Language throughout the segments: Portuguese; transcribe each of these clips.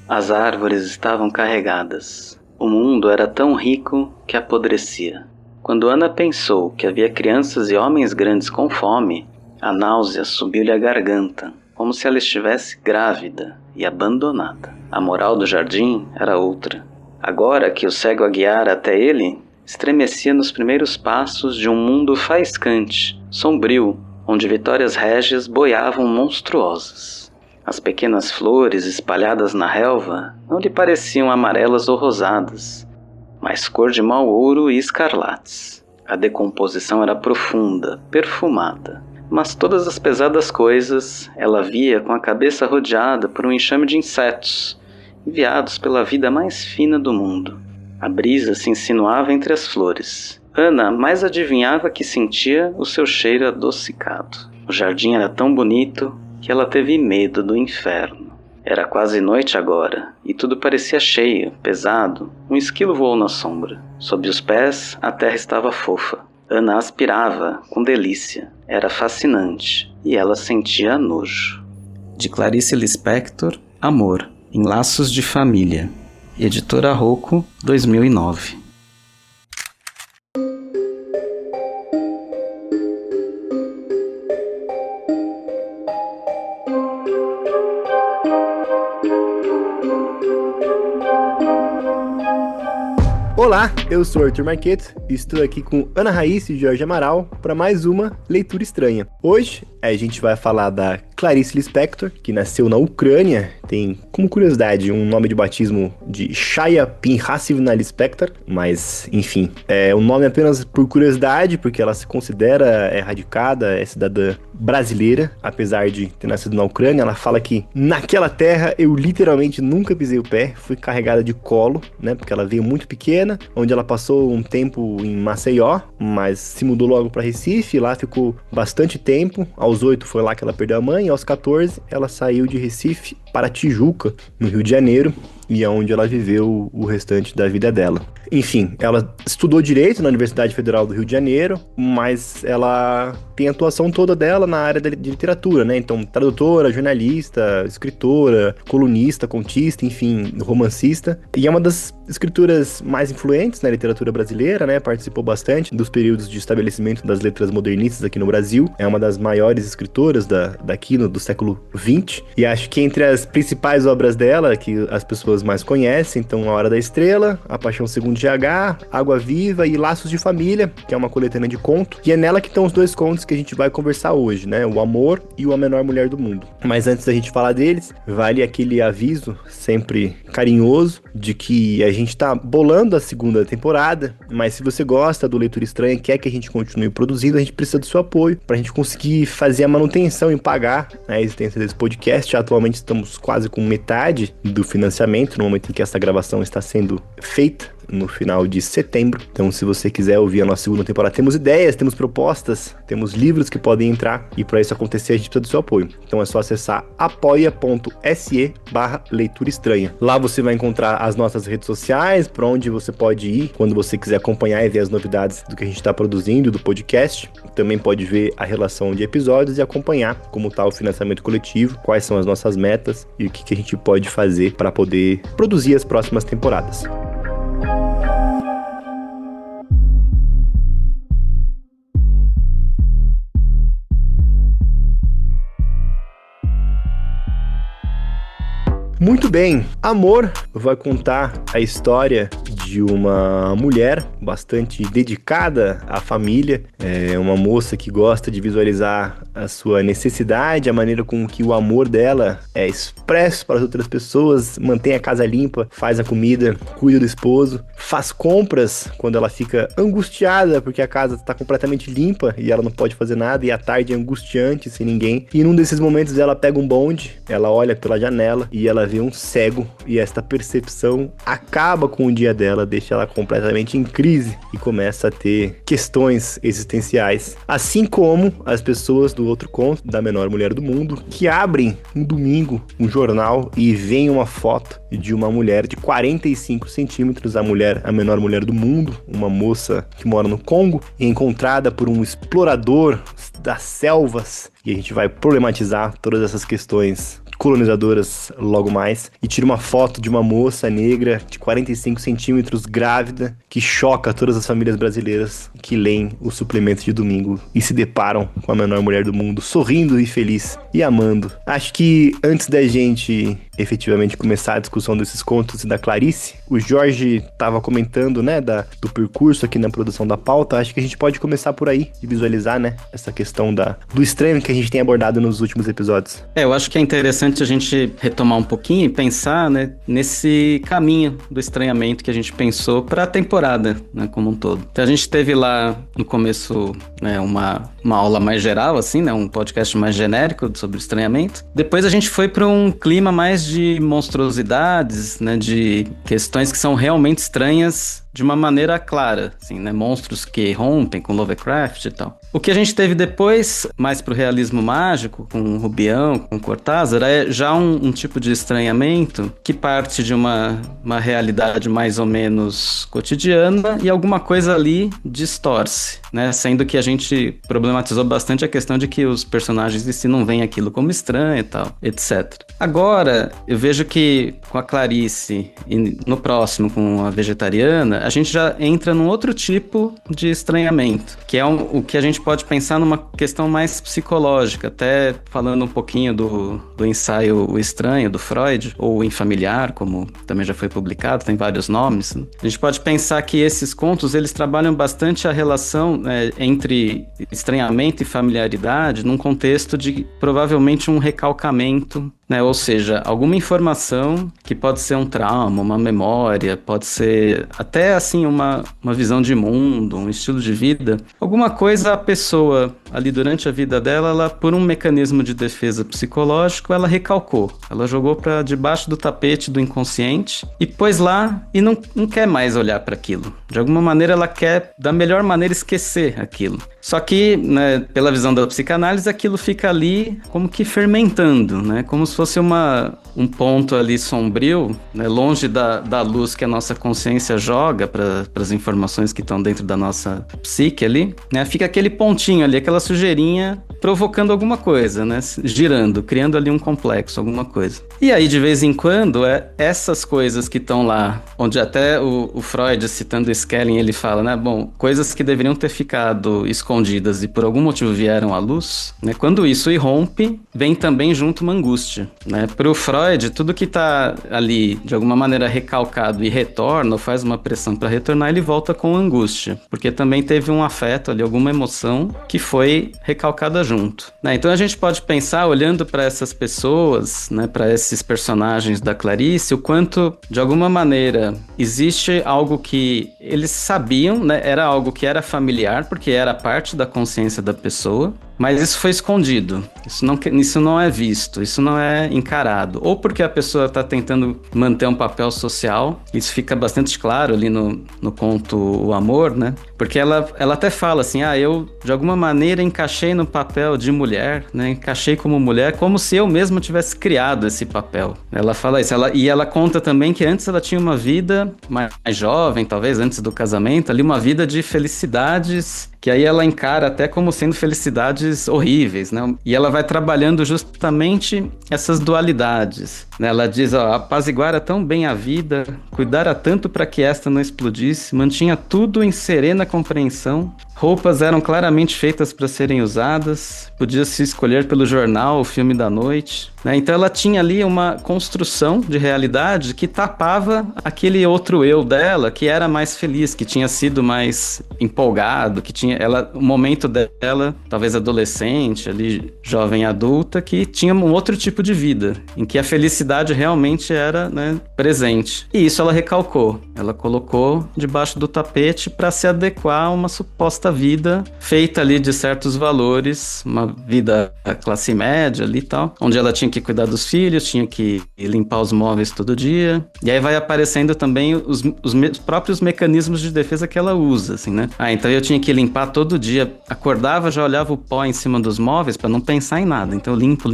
As árvores estavam carregadas. O mundo era tão rico que apodrecia. Quando Ana pensou que havia crianças e homens grandes com fome, a náusea subiu-lhe à garganta, como se ela estivesse grávida e abandonada. A moral do jardim era outra. Agora que o cego a guiara até ele, estremecia nos primeiros passos de um mundo faiscante, sombrio, onde vitórias régias boiavam monstruosas. As pequenas flores espalhadas na relva não lhe pareciam amarelas ou rosadas, mas cor de mau ouro e escarlates. A decomposição era profunda, perfumada, mas todas as pesadas coisas ela via com a cabeça rodeada por um enxame de insetos, enviados pela vida mais fina do mundo. A brisa se insinuava entre as flores. Ana mais adivinhava que sentia o seu cheiro adocicado. O jardim era tão bonito que ela teve medo do inferno. Era quase noite agora, e tudo parecia cheio, pesado. Um esquilo voou na sombra. Sob os pés, a terra estava fofa. Ana aspirava, com delícia. Era fascinante, e ela sentia nojo. De Clarice Lispector, Amor, em Laços de Família. Editora Rocco, 2009. Olá, eu sou Arthur Marqueto e estou aqui com Ana Raíssa e Jorge Amaral para mais uma Leitura Estranha. Hoje a gente vai falar da Clarice Lispector, que nasceu na Ucrânia, tem como curiosidade um nome de batismo de Shaya Pinhasivna Lispector, mas enfim, é um nome apenas por curiosidade, porque ela se considera radicada, é cidadã brasileira, apesar de ter nascido na Ucrânia. Ela fala que naquela terra eu literalmente nunca pisei o pé, fui carregada de colo, né, porque ela veio muito pequena, onde ela passou um tempo em Maceió, mas se mudou logo para Recife, lá ficou bastante tempo. Aos 8 foi lá que ela perdeu a mãe, e aos 14 ela saiu de Recife para Tijuca, no Rio de Janeiro, e é onde ela viveu o restante da vida dela. Enfim, ela estudou Direito na Universidade Federal do Rio de Janeiro, mas ela tem a atuação toda dela na área de literatura, né? Então, tradutora, jornalista, escritora, colunista, contista, enfim, romancista. E é uma das escrituras mais influentes na literatura brasileira, né? Participou bastante dos períodos de estabelecimento das letras modernistas aqui no Brasil. É uma das maiores escritoras daqui do século XX. E acho que entre as principais obras dela, que as pessoas mais conhecem, então A Hora da Estrela, A Paixão Segundo GH, Água Viva e Laços de Família, que é uma coletânea de conto. E é nela que estão os dois contos que a gente vai conversar hoje, né? O Amor e o A Menor Mulher do Mundo. Mas antes da gente falar deles, vale aquele aviso sempre carinhoso de que a gente tá bolando a segunda temporada, mas se você gosta do Leitura Estranha e quer que a gente continue produzindo, a gente precisa do seu apoio pra gente conseguir fazer a manutenção e pagar a existência desse podcast. Atualmente estamos quase com metade do financiamento, no momento em que essa gravação está sendo feita, no final de setembro. Então, se você quiser ouvir a nossa segunda temporada, temos ideias, temos propostas, temos livros que podem entrar, e para isso acontecer a gente precisa do seu apoio. Então é só acessar apoia.se/leitura estranha. Lá você vai encontrar as nossas redes sociais, para onde você pode ir quando você quiser acompanhar e ver as novidades do que a gente está produzindo, do podcast. Também pode ver a relação de episódios e acompanhar como está o financiamento coletivo, quais são as nossas metas e o que a gente pode fazer para poder produzir as próximas temporadas. Muito bem, Amor vai contar a história de uma mulher bastante dedicada à família, é uma moça que gosta de visualizar a sua necessidade, a maneira com que o amor dela é expresso para as outras pessoas, mantém a casa limpa, faz a comida, cuida do esposo, faz compras quando ela fica angustiada porque a casa está completamente limpa e ela não pode fazer nada, e a tarde é angustiante sem ninguém. E num desses momentos ela pega um bonde, ela olha pela janela e ela vê um cego, e esta percepção acaba com o dia dela, deixa ela completamente em crise e começa a ter questões existenciais, assim como as pessoas do outro conto, da Menor Mulher do Mundo, que abrem um domingo um jornal e veem uma foto de uma mulher de 45 centímetros, a menor mulher do mundo, uma moça que mora no Congo, encontrada por um explorador das selvas, e a gente vai problematizar todas essas questões colonizadoras logo mais, e tira uma foto de uma moça negra de 45 centímetros grávida, que choca todas as famílias brasileiras que leem o suplemento de domingo e se deparam com a menor mulher do mundo, sorrindo e feliz e amando. Acho que antes da gente efetivamente começar a discussão desses contos e da Clarice, o Jorge estava comentando, né, do percurso aqui na produção da pauta. Acho que a gente pode começar por aí, de visualizar, né, essa questão do estranho que a gente tem abordado nos últimos episódios. Eu acho que é interessante a gente retomar um pouquinho e pensar, né, nesse caminho do estranhamento que a gente pensou para a temporada, né, como um todo. Então a gente teve lá no começo, né, uma aula mais geral, assim, né, um podcast mais genérico sobre estranhamento. Depois a gente foi para um clima mais de monstruosidades, né, de questões que são realmente estranhas de uma maneira clara, assim, né, monstros que rompem com Lovecraft e tal. O que a gente teve depois, mais pro realismo mágico, com Rubião, com Cortázar, é já um tipo de estranhamento que parte de uma realidade mais ou menos cotidiana e alguma coisa ali distorce, né? Sendo que a gente problematizou bastante a questão de que os personagens em si não veem aquilo como estranho e tal, etc. Agora, eu vejo que com a Clarice e no próximo com a Vegetariana, a gente já entra num outro tipo de estranhamento, que é o que a gente pode pensar numa questão mais psicológica, até falando um pouquinho do ensaio O Estranho, do Freud, ou Infamiliar, como também já foi publicado, tem vários nomes. A gente pode pensar que esses contos, eles trabalham bastante a relação entre estranhamento e familiaridade num contexto de provavelmente um recalcamento, né? Ou seja, alguma informação que pode ser um trauma, uma memória, pode ser até assim uma visão de mundo, um estilo de vida, alguma coisa a pessoa ali durante a vida dela, ela, por um mecanismo de defesa psicológico, ela recalcou, ela jogou para debaixo do tapete do inconsciente e pôs lá e não quer mais olhar para aquilo. De alguma maneira ela quer, da melhor maneira, esquecer aquilo. Só que, né, pela visão da psicanálise, aquilo fica ali como que fermentando, né? Como se fosse um ponto ali sombrio, né, longe da luz que a nossa consciência joga para as informações que estão dentro da nossa psique ali, né? Fica aquele pontinho ali, aquela sujeirinha provocando alguma coisa, né? Girando, criando ali um complexo, alguma coisa. E aí, de vez em quando, essas coisas que estão lá, onde até o Freud, citando Schelling, ele fala, né? Bom, coisas que deveriam ter ficado escondidas e por algum motivo vieram à luz, né? Quando isso irrompe, vem também junto uma angústia, né? Para o Freud, tudo que está ali, de alguma maneira, recalcado e retorna, ou faz uma pressão para retornar, ele volta com angústia, porque também teve um afeto ali, alguma emoção que foi recalcada junto, né? Então a gente pode pensar, olhando para essas pessoas, né, para esses personagens da Clarice, o quanto, de alguma maneira, existe algo que eles sabiam, né? Era algo que era familiar, porque era parte da consciência da pessoa, mas isso foi escondido, isso não é visto, isso não é encarado. Ou porque a pessoa está tentando manter um papel social, isso fica bastante claro ali no conto O Amor, né? Porque ela até fala assim, eu de alguma maneira encaixei no papel de mulher, né? Encaixei como mulher, como se eu mesma tivesse criado esse papel. Ela fala isso, e ela conta também que antes ela tinha uma vida mais jovem, talvez antes do casamento, ali uma vida de felicidades, que aí ela encara até como sendo felicidades horríveis, né? E ela vai trabalhando justamente essas dualidades, né? Ela diz, apaziguara tão bem a vida, cuidara tanto para que esta não explodisse, mantinha tudo em serena compreensão, roupas eram claramente feitas para serem usadas, podia-se escolher pelo jornal o filme da noite, né? Então ela tinha ali uma construção de realidade que tapava aquele outro eu dela, que era mais feliz, que tinha sido mais empolgado, que tinha o momento dela, talvez adolescente, ali, jovem adulta, que tinha um outro tipo de vida, em que a felicidade realmente era, né, presente. E isso ela recalcou, ela colocou debaixo do tapete para se adequar a uma suposta vida feita ali de certos valores, uma vida classe média ali e tal, onde ela tinha que cuidar dos filhos, tinha que limpar os móveis todo dia, e aí vai aparecendo também os próprios mecanismos de defesa que ela usa, assim, né? Então eu tinha que limpar todo dia, acordava, já olhava o pó em cima dos móveis para não pensar em nada, então limpo.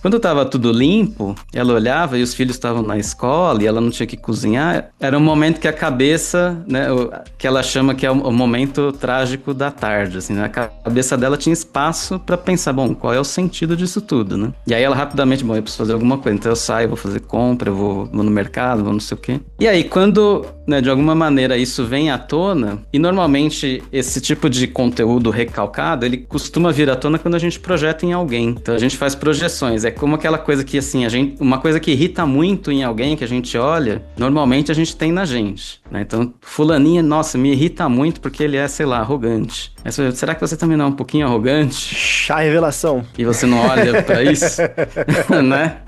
Quando tava tudo limpo, ela olhava e os filhos estavam na escola e ela não tinha que cozinhar, era um momento que a cabeça, né, que ela chama que é o momento trágico mágico da tarde, assim, na cabeça dela tinha espaço pra pensar, bom, qual é o sentido disso tudo, né? E aí ela rapidamente, bom, eu preciso fazer alguma coisa, então eu saio, vou fazer compra, eu vou no mercado, vou não sei o quê. E aí, quando, né, de alguma maneira isso vem à tona, e normalmente esse tipo de conteúdo recalcado, ele costuma vir à tona quando a gente projeta em alguém. Então a gente faz projeções, é como aquela coisa que, assim, uma coisa que irrita muito em alguém, que a gente olha, normalmente a gente tem na gente, né? Então, fulaninha, nossa, me irrita muito porque ele é, sei lá, arrogante. Aí você, será que você também não é um pouquinho arrogante? Chá revelação. E você não olha pra isso? Né?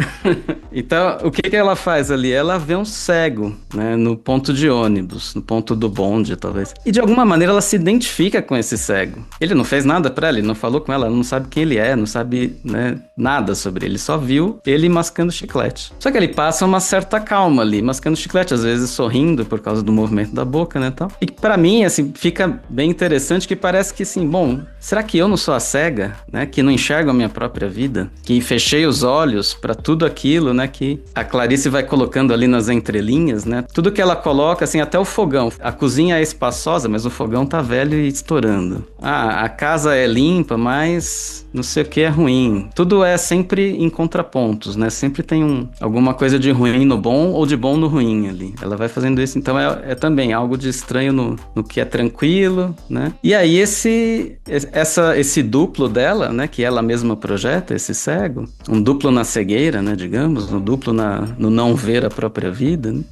Então, o que ela faz ali? Ela vê um cego, né, no ponto de ônibus, no ponto do bonde, talvez. E de alguma maneira ela se identifica com esse cego. Ele não fez nada pra ela, ele não falou com ela não sabe quem ele é, não sabe, né, nada sobre ele. Só viu ele mascando chiclete. Só que ele passa uma certa calma ali, mascando chiclete, às vezes sorrindo por causa do movimento da boca, né, tal. E pra mim, assim, fica bem interessante que parece que, assim, bom, será que eu não sou a cega, né, que não enxergo a minha própria vida? Que fechei os olhos pra tudo aquilo, né, que a Clarice vai colocando ali nas entrelinhas, né? Tudo que ela coloca, assim, até o fogão. A cozinha é espaçosa, mas o fogão tá velho e estourando. Ah, a casa é limpa, mas não sei o que é ruim. Tudo é sempre em contrapontos, né? Sempre tem alguma coisa de ruim no bom ou de bom no ruim ali. Ela vai fazendo isso, então é também algo de estranho no que é tranquilo, né? E aí esse duplo dela, né? Que ela mesma projeta, esse cego, um duplo na cegueira, né? Digamos, um duplo no não ver a própria vida, né?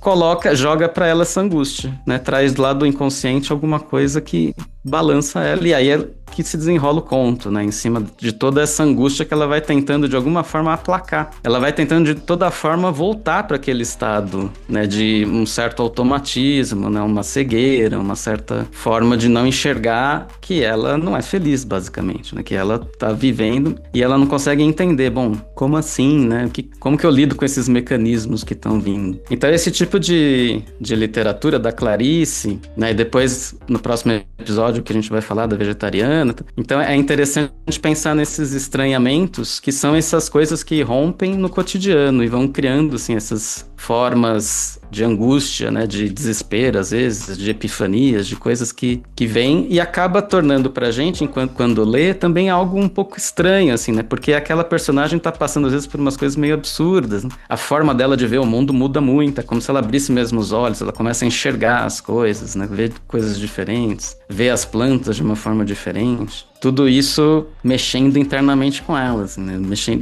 Joga pra ela essa angústia, né? Traz lá do inconsciente alguma coisa que balança ela, e aí é que se desenrola o conto, né? Em cima de toda essa angústia que ela vai tentando de alguma forma aplacar. Ela vai tentando de toda forma voltar para aquele estado, né? De um certo automatismo, né? Uma cegueira, uma certa forma de não enxergar que ela não é feliz, basicamente, né? Que ela tá vivendo e ela não consegue entender, bom, como assim, né? Como que eu lido com esses mecanismos que estão vindo? Então esse tipo de literatura da Clarice, né? E depois, no próximo episódio que a gente vai falar da vegetariana. Então é interessante pensar nesses estranhamentos que são essas coisas que rompem no cotidiano e vão criando, assim, essas formas de angústia, né, de desespero, às vezes, de epifanias, de coisas que vêm e acaba tornando pra gente, quando lê, também algo um pouco estranho, assim, né, porque aquela personagem tá passando, às vezes, por umas coisas meio absurdas, né? A forma dela de ver o mundo muda muito, é como se ela abrisse mesmo os olhos, ela começa a enxergar as coisas, né, ver coisas diferentes, ver as plantas de uma forma diferente. Tudo isso mexendo internamente com elas, né?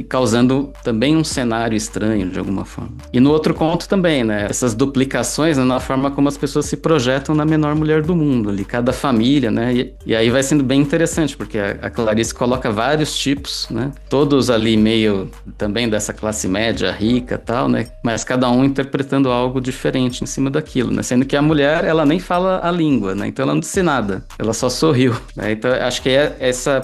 Causando também um cenário estranho, de alguma forma. E no outro conto também, né? Essas duplicações, né? Na forma como as pessoas se projetam na menor mulher do mundo, ali, cada família, né? E aí vai sendo bem interessante, porque a Clarice coloca vários tipos, né? Todos ali meio também dessa classe média, rica e tal, né? Mas cada um interpretando algo diferente em cima daquilo, né? Sendo que a mulher, ela nem fala a língua, né? Então ela não disse nada, ela só sorriu, né? Então acho que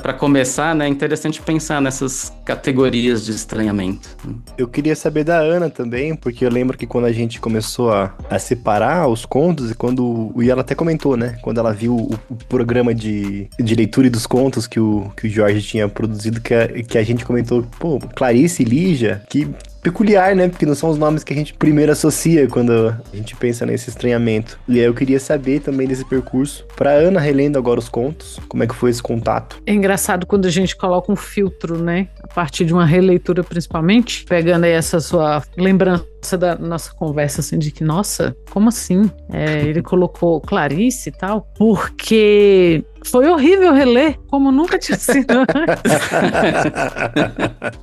para começar, né, é interessante pensar nessas categorias de estranhamento. Eu queria saber da Ana também, porque eu lembro que quando a gente começou a separar os contos, e ela até comentou, né, quando ela viu o programa de leitura dos contos que o Jorge tinha produzido, que a gente comentou, pô, Clarice e Lígia, que peculiar, né? Porque não são os nomes que a gente primeiro associa quando a gente pensa nesse estranhamento. E aí eu queria saber também desse percurso. Pra Ana, relendo agora os contos, como é que foi esse contato? É engraçado quando a gente coloca um filtro, né? A partir de uma releitura, principalmente, pegando aí essa sua lembrança da nossa conversa, assim, de que, nossa, como assim? Ele colocou Clarice e tal, porque foi horrível reler, como nunca tinha sido antes.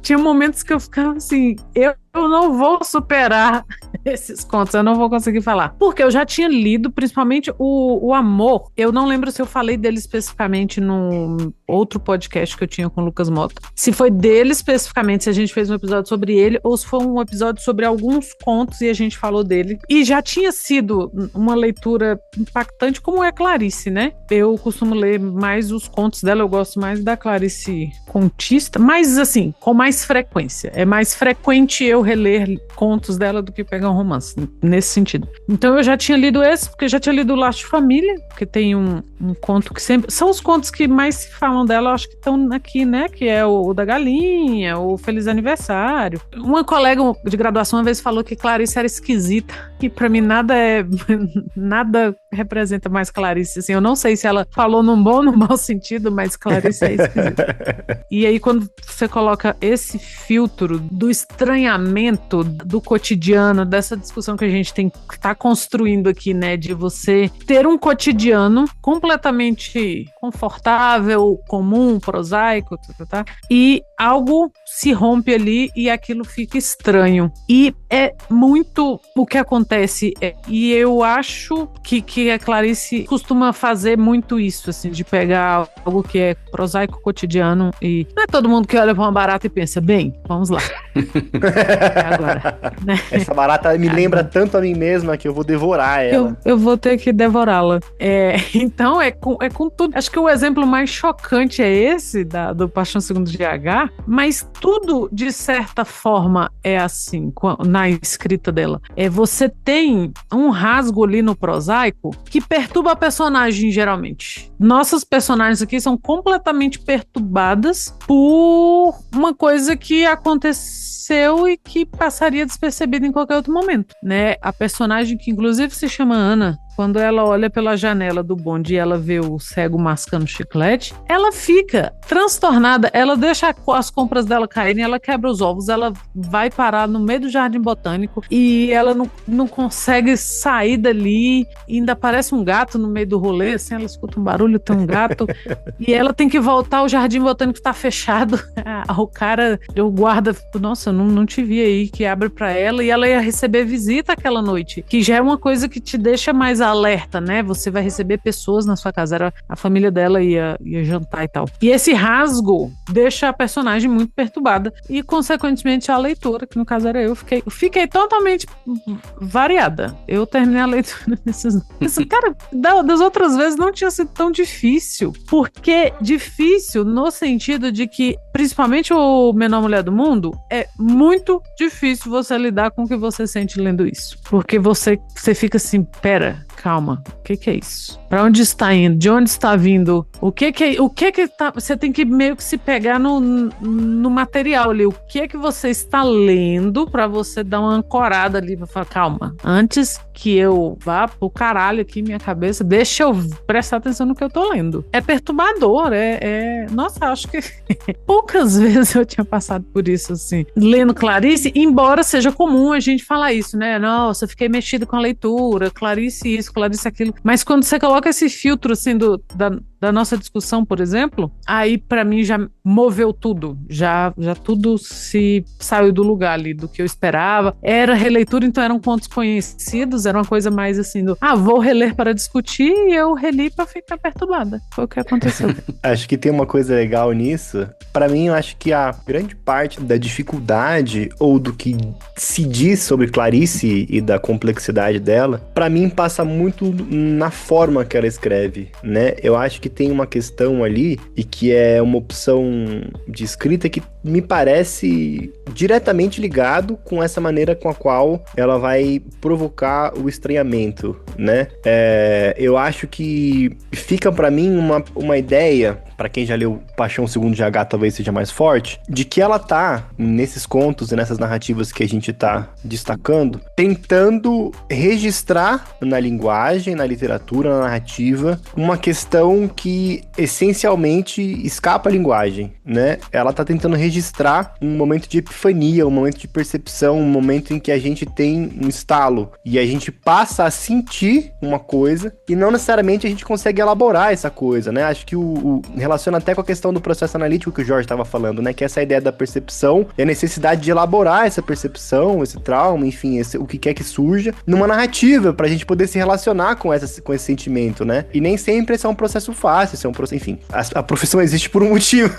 Tinha momentos que eu ficava assim, eu não vou superar esses contos, eu não vou conseguir falar. Porque eu já tinha lido, principalmente o Amor. Eu não lembro se eu falei dele especificamente num outro podcast que eu tinha com o Lucas Mota. Se foi dele especificamente, se a gente fez um episódio sobre ele, ou se foi um episódio sobre alguns contos e a gente falou dele. E já tinha sido uma leitura impactante, como é Clarice, né? Eu costumo ler mais os contos dela, eu gosto mais da Clarice contista, mas assim, com mais frequência. É mais frequente eu eu reler contos dela do que pegar um romance, nesse sentido. Então eu já tinha lido esse, porque eu já tinha lido o Laço de Família, que tem um conto que sempre... São os contos que mais se falam dela, eu acho que estão aqui, né? Que é o da galinha, o Feliz Aniversário. Uma colega de graduação uma vez falou que Clarice era esquisita, e pra mim nada representa mais Clarice, assim. Eu não sei se ela falou num bom ou num mau sentido, mas Clarice é esquisita. E aí quando você coloca esse filtro do estranhamento do cotidiano, dessa discussão que a gente tá construindo aqui, né, de você ter um cotidiano completamente confortável, comum, prosaico, e algo se rompe ali e aquilo fica estranho. E é muito o que acontece, e eu acho que a Clarice costuma fazer muito isso, assim, de pegar algo que é prosaico, cotidiano, e não é todo mundo que olha pra uma barata e pensa, bem, vamos lá. Agora, né? Essa barata me lembra tanto a mim mesma que eu vou devorar ela. Eu vou ter que devorá-la. Então, é com tudo. Acho que o exemplo mais chocante é esse, do Paixão Segundo GH, mas tudo, de certa forma, é assim, na escrita dela. Você tem um rasgo ali no prosaico que perturba a personagem, geralmente. Nossas personagens aqui são completamente perturbadas por uma coisa que aconteceu e que passaria despercebida em qualquer outro momento, né? A personagem que inclusive se chama Ana, quando ela olha pela janela do bonde e ela vê o cego mascando chiclete, ela fica transtornada, ela deixa as compras dela caírem, ela quebra os ovos, ela vai parar no meio do jardim botânico e ela não consegue sair dali, e ainda aparece um gato no meio do rolê, assim, ela escuta um barulho, tem um gato, e ela tem que voltar, o jardim botânico tá fechado, o cara, o guarda, nossa, eu não te vi aí, que abre pra ela, e ela ia receber visita aquela noite, que já é uma coisa que te deixa mais alerta, né? Você vai receber pessoas na sua casa. A família dela ia jantar e tal. E esse rasgo deixa a personagem muito perturbada e, consequentemente, a leitora, que no caso era eu, fiquei totalmente variada. Eu terminei a leitura desses... Cara, das outras vezes não tinha sido tão difícil. Porque difícil no sentido de que, principalmente o Menor Mulher do Mundo, é muito difícil você lidar com o que você sente lendo isso. Porque você fica assim, pera, calma, o que é isso? Pra onde está indo? De onde está vindo? O que tá... Você tem que meio que se pegar no material ali. O que é que você está lendo pra você dar uma ancorada ali, pra falar, calma, antes que eu vá pro caralho aqui minha cabeça, deixa eu prestar atenção no que eu tô lendo. É perturbador, Nossa, acho que poucas vezes eu tinha passado por isso, assim, lendo Clarice, embora seja comum a gente falar isso, né? Nossa, eu fiquei mexido com a leitura, Clarice isso, Clarice aquilo. Mas quando você coloca esse filtro, assim, da nossa discussão, por exemplo, aí pra mim já moveu tudo. Já tudo se saiu do lugar ali, do que eu esperava. Era releitura, então eram contos conhecidos, era uma coisa mais assim vou reler para discutir, e eu reli pra ficar perturbada. Foi o que aconteceu. Acho que tem uma coisa legal nisso. Pra mim, eu acho que a grande parte da dificuldade ou do que se diz sobre Clarice e da complexidade dela, pra mim passa muito na forma que ela escreve, né? Eu acho que tem uma questão ali e que é uma opção de escrita que me parece diretamente ligado com essa maneira com a qual ela vai provocar o estranhamento, né? Eu acho que fica pra mim uma ideia, pra quem já leu Paixão Segundo GH talvez seja mais forte, de que ela tá, nesses contos e nessas narrativas que a gente tá destacando, tentando registrar na linguagem, na literatura, na narrativa, uma questão que essencialmente escapa à linguagem, né? Ela tá tentando registrar um momento de epifania, um momento de percepção, um momento em que a gente tem um estalo e a gente passa a sentir uma coisa e não necessariamente a gente consegue elaborar essa coisa, né? Acho que relaciona até com a questão do processo analítico que o Jorge estava falando, né? Que é essa ideia da percepção e a necessidade de elaborar essa percepção, esse trauma, enfim, o que quer que surja, numa narrativa, pra gente poder se relacionar com esse sentimento, né? E nem sempre esse é um processo fácil, esse é um processo, enfim, a profissão existe por um motivo.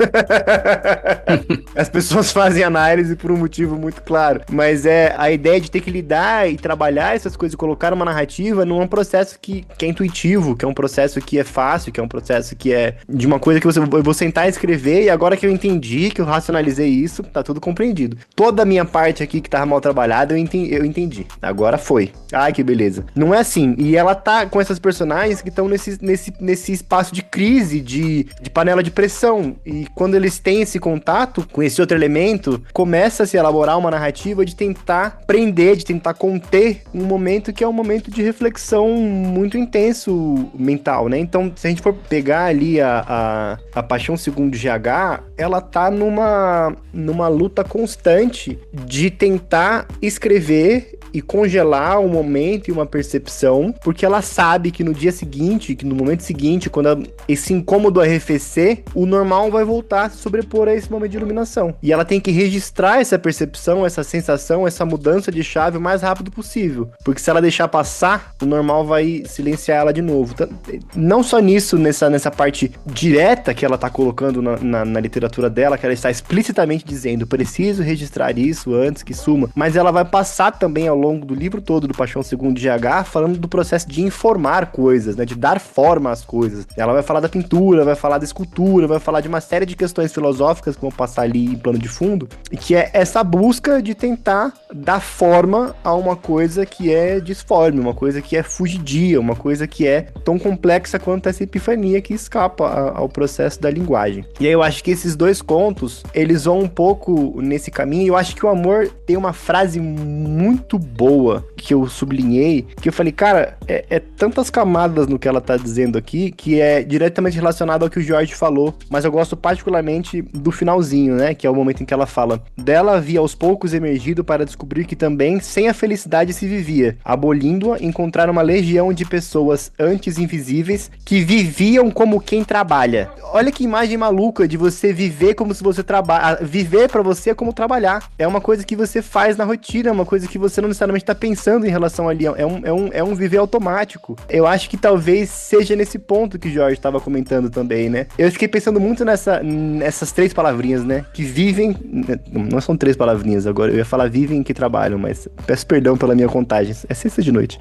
As pessoas fazem análise por um motivo muito claro, mas é a ideia de ter que lidar e trabalhar essas coisas, colocar uma narrativa num processo que é intuitivo, que é um processo que é fácil, que é um processo que é de uma coisa que eu vou sentar e escrever, e agora que eu entendi, que eu racionalizei isso, tá tudo compreendido. Toda a minha parte aqui que tava mal trabalhada, eu entendi. Agora foi. Ai, que beleza. Não é assim. E ela tá com essas personagens que estão nesse espaço de crise, de panela de pressão. E quando eles têm esse contato com esse outro elemento, começa a se elaborar uma narrativa de tentar prender, de tentar conter um momento que é um momento de reflexão muito intenso mental, né? Então, se a gente for pegar ali a Paixão Segundo GH, ela tá numa luta constante de tentar escrever e congelar um momento e uma percepção, porque ela sabe que no dia seguinte, que no momento seguinte, quando esse incômodo arrefecer, o normal vai voltar a se sobrepor a esse momento de iluminação. E ela tem que registrar essa percepção, essa sensação, essa mudança de chave o mais rápido possível, porque se ela deixar passar, o normal vai silenciar ela de novo. Não só nisso, nessa parte direta que ela tá colocando na literatura dela, que ela está explicitamente dizendo, preciso registrar isso antes que suma, mas ela vai passar também ao longo do livro todo do Paixão Segundo GH, falando do processo de informar coisas, né, de dar forma às coisas. Ela vai falar da pintura, vai falar da escultura, vai falar de uma série de questões filosóficas que vão passar ali em plano de fundo, e que é essa busca de tentar dar forma a uma coisa que é disforme, uma coisa que é fugidia, uma coisa que é tão complexa quanto essa epifania que escapa ao processo da linguagem. E aí eu acho que esses dois contos, eles vão um pouco nesse caminho, e eu acho que o Amor tem uma frase muito boa que eu sublinhei, que eu falei, cara, é tantas camadas no que ela tá dizendo aqui, que é diretamente relacionado ao que o Jorge falou, mas eu gosto particularmente do finalzinho, né, que é o momento em que ela fala, dela havia aos poucos emergido para descobrir que também sem a felicidade se vivia, abolindo-a, encontrar uma legião de pessoas antes invisíveis que viviam como quem trabalha. Olha que imagem maluca de você viver como se você trabalha, viver pra você é como trabalhar, é uma coisa que você faz na rotina, é uma coisa que você não necessariamente tá pensando em relação ali, é um viver automático. Eu acho que talvez seja nesse ponto que o Jorge estava comentando também, né? Eu fiquei pensando muito nessas três palavrinhas, né? Que vivem, não são três palavrinhas agora, eu ia falar vivem que trabalham, mas peço perdão pela minha contagem, é sexta de noite.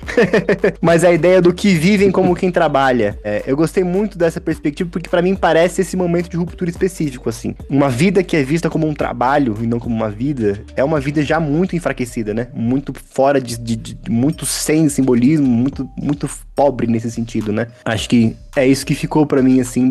Mas a ideia do que vivem como quem trabalha, eu gostei muito dessa perspectiva, porque pra mim parece esse momento de ruptura específico, assim. Uma vida que é vista como um trabalho e não como uma vida, é uma vida já muito enfraquecida, né? Muito fora de muito sem simbolismo, muito pobre nesse sentido, né? Acho que é isso que ficou pra mim, assim,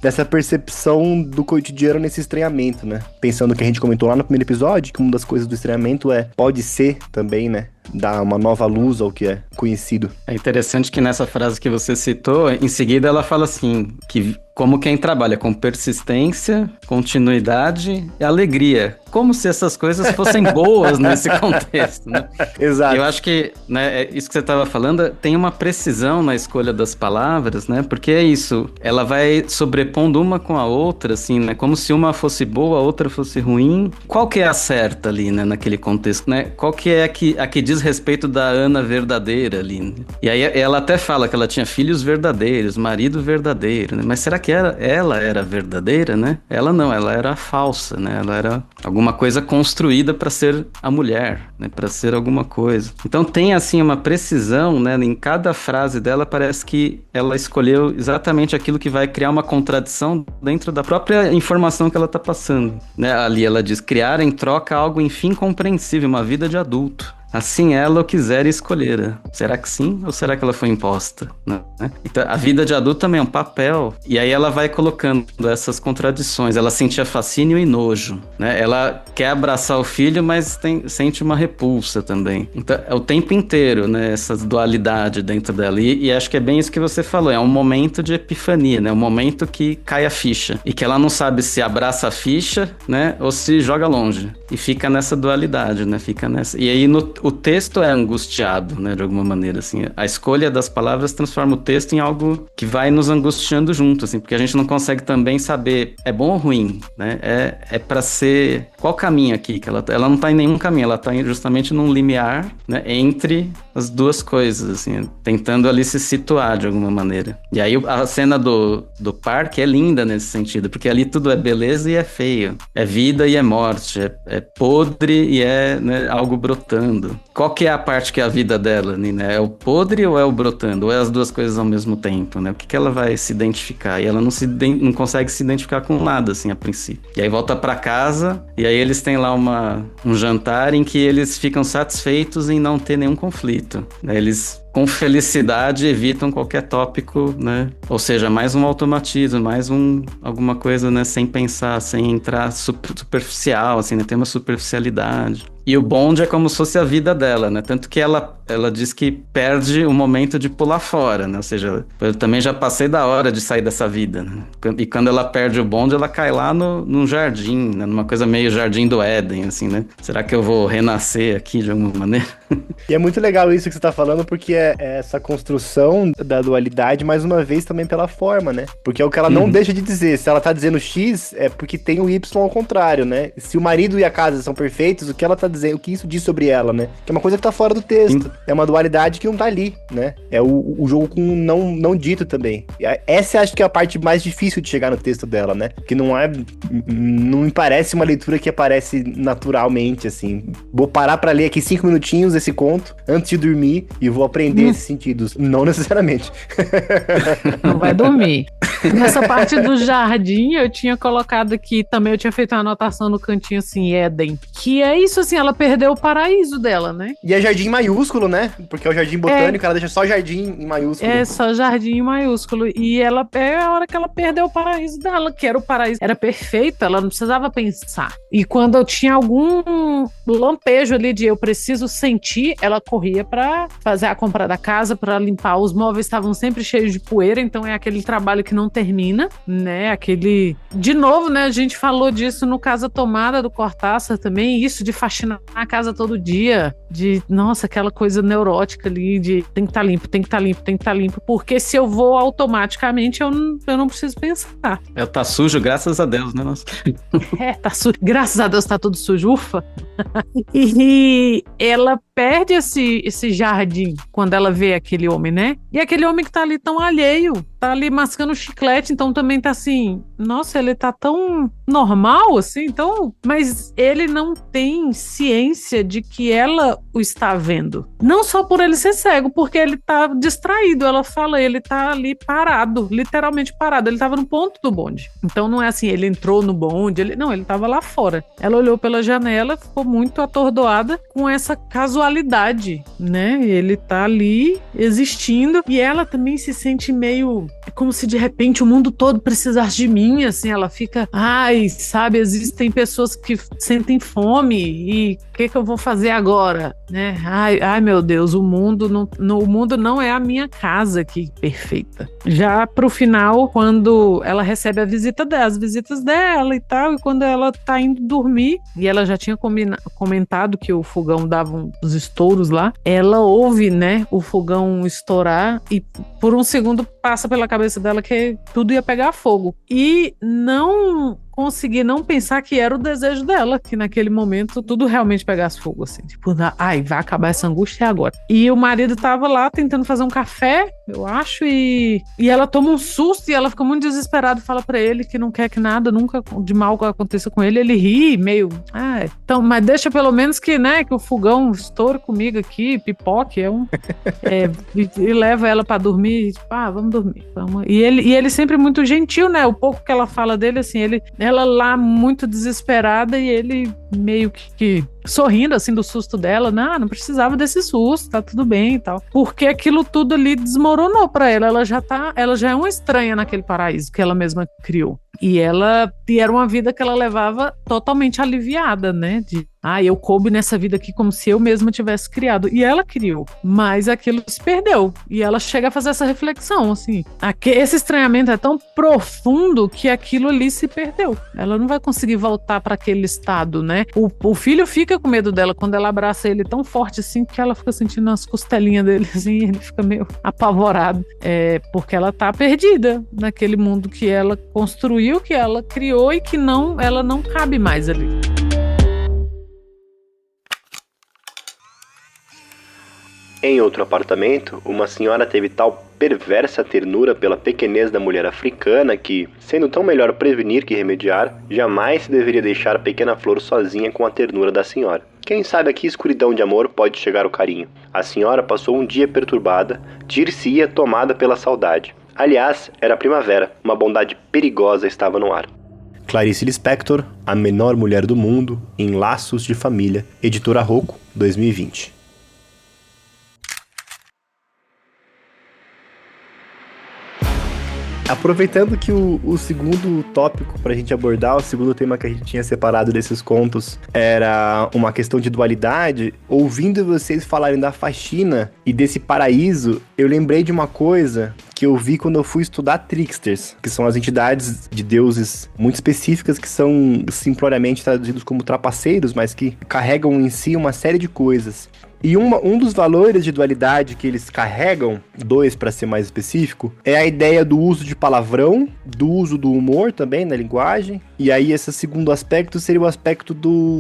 dessa percepção do cotidiano nesse estranhamento, né? Pensando que a gente comentou lá no primeiro episódio, que uma das coisas do estranhamento pode ser também, né? Dar uma nova luz ao que é conhecido. É interessante que nessa frase que você citou, em seguida ela fala assim, que como quem trabalha com persistência, continuidade e alegria. Como se essas coisas fossem boas nesse contexto, né? Exato. Eu acho que, né, isso que você estava falando, tem uma precisão na escolha das palavras, né? Porque é isso, ela vai sobrepondo uma com a outra, assim, né? Como se uma fosse boa, a outra fosse ruim. Qual que é a certa ali, né, naquele contexto, né? Qual que é a que diz respeito da Ana verdadeira ali, né? E aí ela até fala que ela tinha filhos verdadeiros, marido verdadeiro, né? Mas será que ela era verdadeira, né? Ela não, ela era falsa, né? Ela era alguma coisa construída para ser a mulher, né? Para ser alguma coisa. Então tem assim uma precisão, né? Em cada frase dela parece que ela escolheu exatamente aquilo que vai criar uma contradição dentro da própria informação que ela está passando, né? Ali ela diz, criar em troca algo enfim compreensível, uma vida de adulto. Assim ela o quiser e escolhera. Será que sim? Ou será que ela foi imposta? Né? Então, a vida de adulto também é um papel. E aí ela vai colocando essas contradições. Ela sentia fascínio e nojo, né? Ela quer abraçar o filho, mas sente uma repulsa também. Então, é o tempo inteiro, né? Essa dualidade dentro dela. E acho que é bem isso que você falou. É um momento de epifania, né? Um momento que cai a ficha. E que ela não sabe se abraça a ficha, né? Ou se joga longe. E fica nessa dualidade, né? Fica nessa... E aí, o texto é angustiado, né, de alguma maneira, assim. A escolha das palavras transforma o texto em algo que vai nos angustiando junto, assim, porque a gente não consegue também saber é bom ou ruim, né? É para ser... Qual caminho aqui? Que ela não tá em nenhum caminho, ela tá justamente num limiar, né, entre as duas coisas, assim, tentando ali se situar de alguma maneira. E aí a cena do parque é linda nesse sentido, porque ali tudo é beleza e é feio, é vida e é morte, é podre e é, né, algo brotando. Qual que é a parte que é a vida dela, Nina? É o podre ou é o brotando? Ou é as duas coisas ao mesmo tempo, né? O que ela vai se identificar? E ela não consegue se identificar com nada, assim, a princípio. E aí volta pra casa, e aí eles têm lá um jantar em que eles ficam satisfeitos em não ter nenhum conflito, né? Eles, com felicidade, evitam qualquer tópico, né? Ou seja, mais um automatismo, mais alguma coisa, né? Sem pensar, sem entrar superficial, assim, né? Tem uma superficialidade. E o bonde é como se fosse a vida dela, né? Tanto que ela diz que perde o momento de pular fora, né? Ou seja, eu também já passei da hora de sair dessa vida, né? E quando ela perde o bonde, ela cai lá num jardim, né? Numa coisa meio jardim do Éden, assim, né? Será que eu vou renascer aqui de alguma maneira? E é muito legal isso que você tá falando, porque é essa construção da dualidade, mais uma vez, também pela forma, né? Porque é o que ela não deixa de dizer. Se ela tá dizendo X, é porque tem o Y ao contrário, né? Se o marido e a casa são perfeitos, o que ela tá dizendo, o que isso diz sobre ela, né? Que é uma coisa que tá fora do texto. É uma dualidade que não tá ali, né? É o jogo com não dito também. Essa acho que é a parte mais difícil de chegar no texto dela, né? Que não me parece uma leitura que aparece naturalmente, assim. Vou parar pra ler aqui 5 minutinhos esse conto antes de dormir e vou aprender esses sentidos. Não necessariamente. Não vai dormir. Nessa parte do jardim, eu tinha colocado aqui, também eu tinha feito uma anotação no cantinho assim, Éden. Que é isso, assim, ela perdeu o paraíso dela, né? E é jardim maiúsculo, né? Porque é o jardim botânico, ela deixa só jardim em maiúsculo. É, só jardim em maiúsculo. E ela é a hora que ela perdeu o paraíso dela, que era o paraíso. Era perfeito, ela não precisava pensar. E quando eu tinha algum lampejo ali de eu preciso sentir, ela corria pra fazer a compra da casa, pra limpar. Os móveis estavam sempre cheios de poeira, então é aquele trabalho que não termina, né? Aquele... De novo, né? A gente falou disso no Casa Tomada do Cortázar também, isso de faxinar a casa todo dia, de, nossa, aquela coisa neurótica ali, de tem que estar limpo, tem que estar limpo, tem que estar limpo, porque se eu vou automaticamente, eu não preciso pensar. Tá sujo, graças a Deus, né? Nossa. Tá sujo, graças a Deus tá tudo sujo, ufa. E ela perde esse jardim quando ela vê aquele homem, né? E aquele homem que tá ali tão alheio, tá ali mascando chiclete, então também tá assim, nossa, ele tá tão normal assim, então, mas ele não tem ciência de que ela o está vendo. Não só por ele ser cego, porque ele tá distraído, ela fala, ele tá ali parado, literalmente parado, ele tava no ponto do bonde. Então não é assim, ele entrou no bonde, ele tava lá fora. Ela olhou pela janela, ficou muito atordoada com essa casualidade, né? Ele tá ali existindo e ela também se sente meio como se de repente o mundo todo precisasse de mim, assim, ela fica, sabe, existem pessoas que sentem fome e o que eu vou fazer agora, né? Ai, meu Deus, o mundo não é a minha casa aqui perfeita. Já pro final, quando ela recebe as visitas dela e tal, e quando ela tá indo dormir, e ela já tinha comentado que o fogão dava uns estouros lá, ela ouve, né, o fogão estourar e por um segundo passa pela cabeça dela que tudo ia pegar fogo. E não consegui não pensar que era o desejo dela, que naquele momento tudo realmente pegasse fogo, assim, tipo, vai acabar essa angústia agora. E o marido tava lá tentando fazer um café, eu acho, e ela toma um susto e ela fica muito desesperada e fala pra ele que não quer que nada nunca de mal aconteça com ele. Ele ri meio, então, mas deixa pelo menos que, né, que o fogão estoure comigo aqui, pipoque, e leva ela pra dormir, tipo, vamos dormir, vamos. E ele sempre muito gentil, né, o pouco que ela fala dele, assim, ela lá muito desesperada e ele meio que sorrindo assim do susto dela, não precisava desse susto, tá tudo bem e tal, porque aquilo tudo ali desmoronou pra ela, ela já é uma estranha naquele paraíso que ela mesma criou, e era uma vida que ela levava totalmente aliviada, né, eu coube nessa vida aqui como se eu mesma tivesse criado, e ela criou, mas aquilo se perdeu, e ela chega a fazer essa reflexão, assim, esse estranhamento é tão profundo que aquilo ali se perdeu, ela não vai conseguir voltar para aquele estado, né, o filho fica fica com medo dela quando ela abraça ele tão forte assim que ela fica sentindo as costelinhas dele assim, e ele fica meio apavorado. Porque ela tá perdida naquele mundo que ela construiu, que ela criou e que ela não cabe mais ali. Em outro apartamento, uma senhora teve tal perversa ternura pela pequenez da mulher africana que, sendo tão melhor prevenir que remediar, jamais se deveria deixar a pequena flor sozinha com a ternura da senhora. Quem sabe a que escuridão de amor pode chegar o carinho? A senhora passou um dia perturbada, dir-se-ia tomada pela saudade. Aliás, era primavera, uma bondade perigosa estava no ar. Clarice Lispector, A Menor Mulher do Mundo, em Laços de Família, Editora Rocco, 2020. Aproveitando que o segundo tópico pra gente abordar, o segundo tema que a gente tinha separado desses contos era uma questão de dualidade, ouvindo vocês falarem da faxina e desse paraíso, eu lembrei de uma coisa que eu vi quando eu fui estudar tricksters, que são as entidades de deuses muito específicas que são simploriamente traduzidos como trapaceiros, mas que carregam em si uma série de coisas. E um dos valores de dualidade que eles carregam, 2 para ser mais específico, é a ideia do uso de palavrão, do uso do humor também na linguagem. E aí esse segundo aspecto seria o aspecto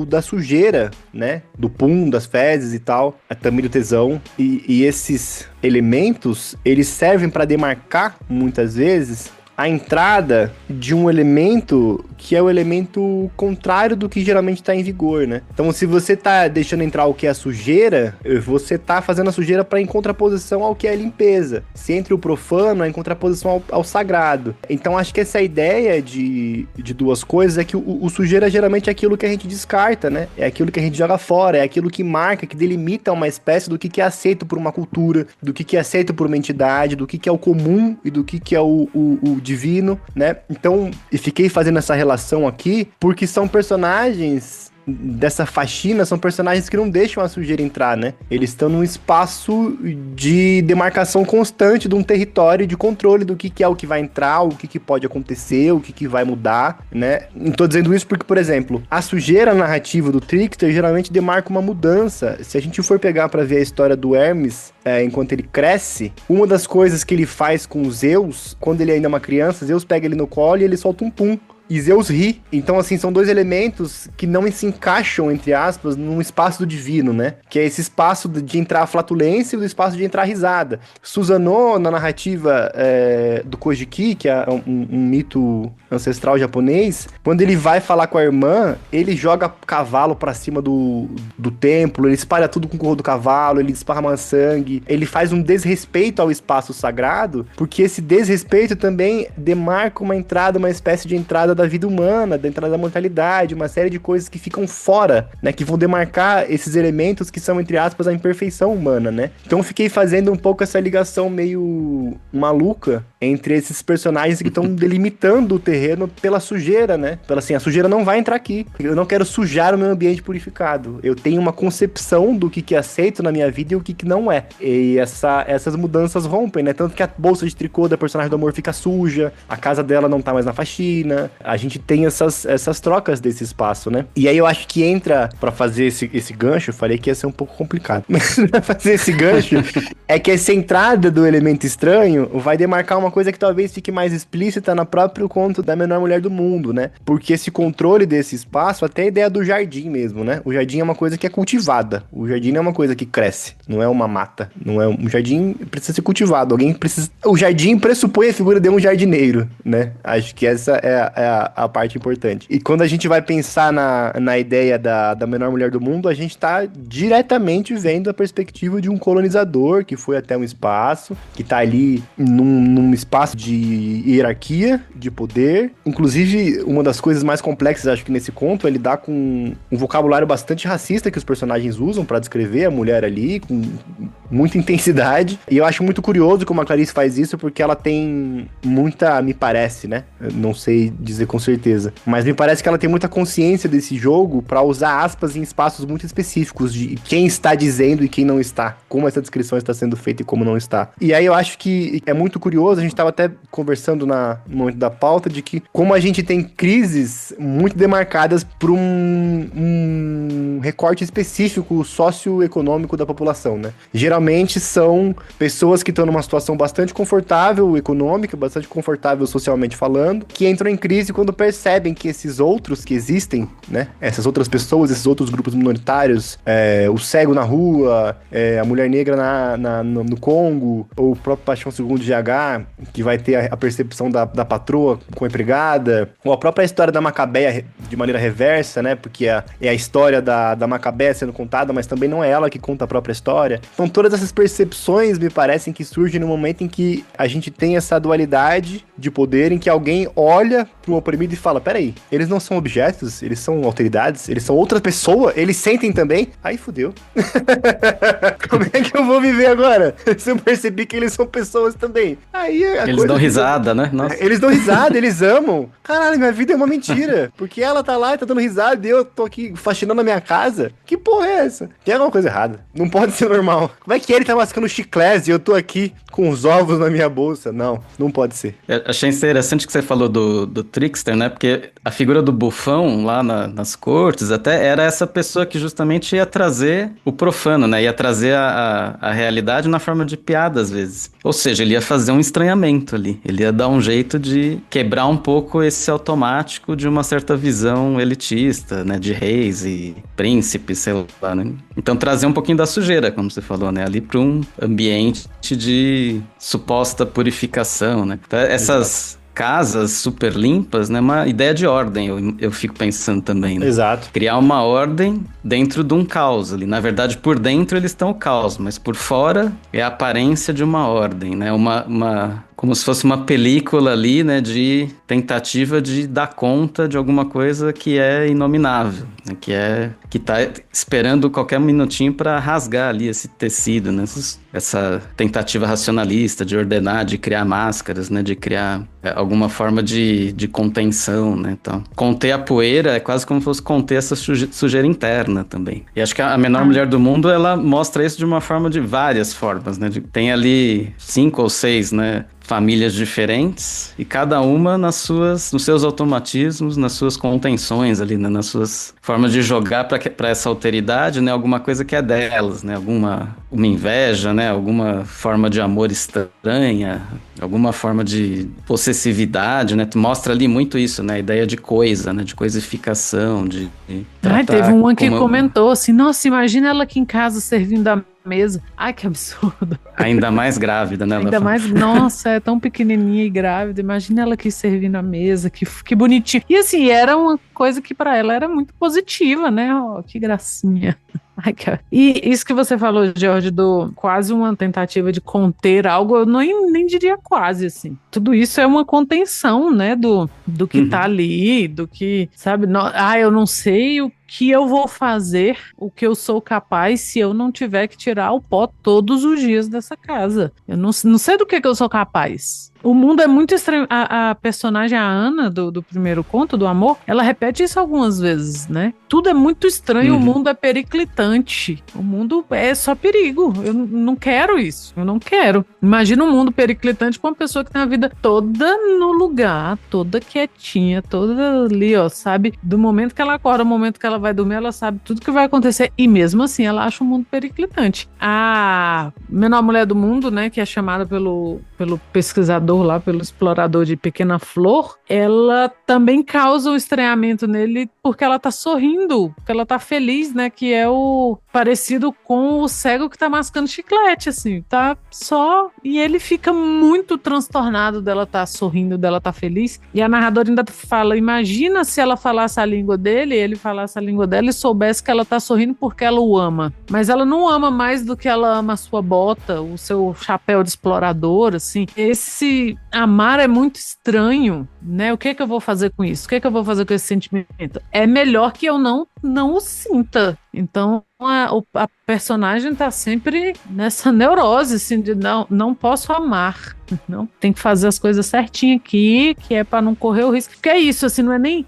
da sujeira, né? Do pum, das fezes e tal, também do tesão. E esses elementos, eles servem para demarcar, muitas vezes, a entrada de um elemento que é o elemento contrário do que geralmente está em vigor, né? Então, se você tá deixando entrar o que é a sujeira, você tá fazendo a sujeira para em contraposição ao que é a limpeza. Se entre o profano, é em contraposição ao sagrado. Então, acho que essa ideia de duas coisas é que o sujeira geralmente é aquilo que a gente descarta, né? É aquilo que a gente joga fora, é aquilo que marca, que delimita uma espécie do que é aceito por uma cultura, do que é aceito por uma entidade, do que é o comum e do que é o divino, né? Então, e fiquei fazendo essa relação aqui, porque são personagens dessa faxina, são personagens que não deixam a sujeira entrar, né? Eles estão num espaço de demarcação constante de um território de controle do que é o que vai entrar, o que pode acontecer, o que vai mudar, né? Não tô dizendo isso porque, por exemplo, a sujeira narrativa do Trickster geralmente demarca uma mudança. Se a gente for pegar pra ver a história do Hermes, enquanto ele cresce, uma das coisas que ele faz com Zeus, quando ele ainda é uma criança, Zeus pega ele no colo e ele solta um pum. E Zeus ri. Então, assim, são dois elementos que não se encaixam, entre aspas, num espaço do divino, né? Que é esse espaço de entrar a flatulência e o espaço de entrar a risada. Susanoo, na narrativa do Kojiki, que é um mito ancestral japonês, quando ele vai falar com a irmã, ele joga cavalo pra cima do templo, ele espalha tudo com o corro do cavalo, ele esparrama sangue, ele faz um desrespeito ao espaço sagrado, porque esse desrespeito também demarca uma entrada, uma espécie de entrada da vida humana, da entrada da mortalidade, uma série de coisas que ficam fora, né, que vão demarcar esses elementos que são, entre aspas, a imperfeição humana, né? Então eu fiquei fazendo um pouco essa ligação meio maluca entre esses personagens que estão delimitando o terreno pela sujeira, né? Pela assim, a sujeira não vai entrar aqui. Eu não quero sujar o meu ambiente purificado. Eu tenho uma concepção do que é aceito na minha vida e o que não é. E essas mudanças rompem, né? Tanto que a bolsa de tricô da personagem do amor fica suja, a casa dela não tá mais na faxina. A gente tem essas trocas desse espaço, né? E aí eu acho que entra, pra fazer esse gancho, eu falei que ia ser um pouco complicado, mas pra fazer esse gancho, é que essa entrada do elemento estranho vai demarcar uma coisa que talvez fique mais explícita no próprio conto da Menor Mulher do Mundo, né? Porque esse controle desse espaço, até a ideia do jardim mesmo, né? O jardim é uma coisa que é cultivada. O jardim não é uma coisa que cresce, não é uma mata. Não é um jardim, precisa ser cultivado. Alguém precisa... O jardim pressupõe a figura de um jardineiro, né? Acho que essa é a parte importante. E quando a gente vai pensar na ideia da Menor Mulher do Mundo, a gente tá diretamente vendo a perspectiva de um colonizador que foi até um espaço, que tá ali num espaço de hierarquia, de poder. Inclusive, uma das coisas mais complexas, acho que nesse conto, é lidar com um vocabulário bastante racista que os personagens usam pra descrever a mulher ali, com muita intensidade. E eu acho muito curioso como a Clarice faz isso, porque ela tem muita, me parece, né? Eu não sei dizer com certeza, mas me parece que ela tem muita consciência desse jogo pra usar aspas em espaços muito específicos de quem está dizendo e quem não está, como essa descrição está sendo feita e como não está. E aí eu acho que é muito curioso, a gente estava até conversando no momento da pauta, de que como a gente tem crises muito demarcadas por um recorte específico socioeconômico da população, né? Geralmente são pessoas que estão numa situação bastante confortável econômica, bastante confortável socialmente falando, que entram em crise quando percebem que esses outros que existem, né? Essas outras pessoas, esses outros grupos minoritários, o cego na rua, a mulher negra no Congo, ou o próprio Paixão Segundo de GH, que vai ter a percepção da patroa com a empregada, ou a própria história da Macabeia de maneira reversa, né? Porque é a história da Macabeia sendo contada, mas também não é ela que conta a própria história. Então todas essas percepções me parecem que surgem no momento em que a gente tem essa dualidade de poder, em que alguém olha para um oprimido e fala, peraí, eles não são objetos, eles são alteridades, eles são outra pessoa, eles sentem também? Aí fudeu. Como é que eu vou viver agora? Se eu percebi que eles são pessoas também. Aí eles dão risada, né? Nossa. Eles dão risada, eles amam. Caralho, minha vida é uma mentira. Porque ela tá lá e tá dando risada e eu tô aqui faxinando a minha casa. Que porra é essa? Tem alguma coisa errada. Não pode ser normal. Como é que ele tá mascando chiclete e eu tô aqui com os ovos na minha bolsa? Não pode ser. Eu achei interessante que você falou do trickster, né? Porque a figura do bufão lá nas cortes até era essa pessoa que justamente ia trazer o profano, né? Ia trazer a realidade na forma de piada, às vezes. Ou seja, ele ia fazer um estranhamento ali. Ele ia dar um jeito de quebrar um pouco esse automático de uma certa visão elitista, né? De reis e príncipes, sei lá, né? Então trazer um pouquinho da sujeira, como você falou, né? Ali para um ambiente de suposta purificação, né? Então, essas casas super limpas, né? Uma ideia de ordem, eu fico pensando também, né? Exato. Criar uma ordem dentro de um caos ali. Na verdade, por dentro eles estão o caos, mas por fora é a aparência de uma ordem, né? Como se fosse uma película ali, né? De tentativa de dar conta de alguma coisa que é inominável, né? Que tá esperando qualquer minutinho para rasgar ali esse tecido, né? Essa tentativa racionalista de ordenar, de criar máscaras, né? De criar alguma forma de contenção, né? Então, conter a poeira é quase como se fosse conter essa sujeira interna também. E acho que a Menor Mulher do Mundo, ela mostra isso de uma forma, de várias formas, né? Tem ali 5 ou 6, né? Famílias diferentes e cada uma nos seus automatismos, nas suas contenções ali, né? Nas suas formas de jogar para essa alteridade, né? Alguma coisa que é delas, né? Uma inveja, né? Alguma forma de amor estranha, alguma forma de possessividade, né? Mostra ali muito isso, né? A ideia de coisa, né? De coisificação, de teve uma que comentou assim, nossa, imagina ela aqui em casa servindo a mesa. Ai, que absurdo. Ainda mais grávida, né? Ainda mais, nossa, é tão pequenininha e grávida. Imagina ela aqui servindo a mesa, que bonitinho. E assim, era uma coisa que pra ela era muito positiva, né? Oh, que gracinha. Ai, cara. E isso que você falou, Jorge, do quase uma tentativa de conter algo, eu nem diria quase, assim. Tudo isso é uma contenção, né, do que tá ali, do que, sabe, eu não sei o que eu vou fazer, o que eu sou capaz se eu não tiver que tirar o pó todos os dias dessa casa. Eu não sei do que eu sou capaz. O mundo é muito estranho. A personagem, a Ana, do primeiro conto, do amor, ela repete isso algumas vezes, né? Tudo é muito estranho, o mundo é periclitante. O mundo é só perigo. Eu não quero isso. Eu não quero. Imagina um mundo periclitante com uma pessoa que tem a vida toda no lugar, toda quietinha, toda ali, ó, sabe? Do momento que ela acorda, ao momento que ela vai dormir, ela sabe tudo que vai acontecer. E mesmo assim, ela acha o mundo periclitante. A Menor Mulher do Mundo, né, que é chamada pelo pesquisador lá, pelo explorador de Pequena Flor, ela também causa um estranhamento nele porque ela tá sorrindo, porque ela tá feliz, né, que é o parecido com o cego que tá mascando chiclete, assim, tá só, e ele fica muito transtornado dela tá sorrindo, dela tá feliz, e a narradora ainda fala, imagina se ela falasse a língua dele, ele falasse a língua dela e soubesse que ela tá sorrindo porque ela o ama, mas ela não ama mais do que ela ama a sua bota, o seu chapéu de explorador, assim, esse amar é muito estranho, né? O que é que eu vou fazer com isso? O que é que eu vou fazer com esse sentimento? É melhor que eu não o sinta. Então, a personagem tá sempre nessa neurose, assim, de não posso amar. Não, tem que fazer as coisas certinho aqui, que é pra não correr o risco. Porque é isso, assim, não é nem,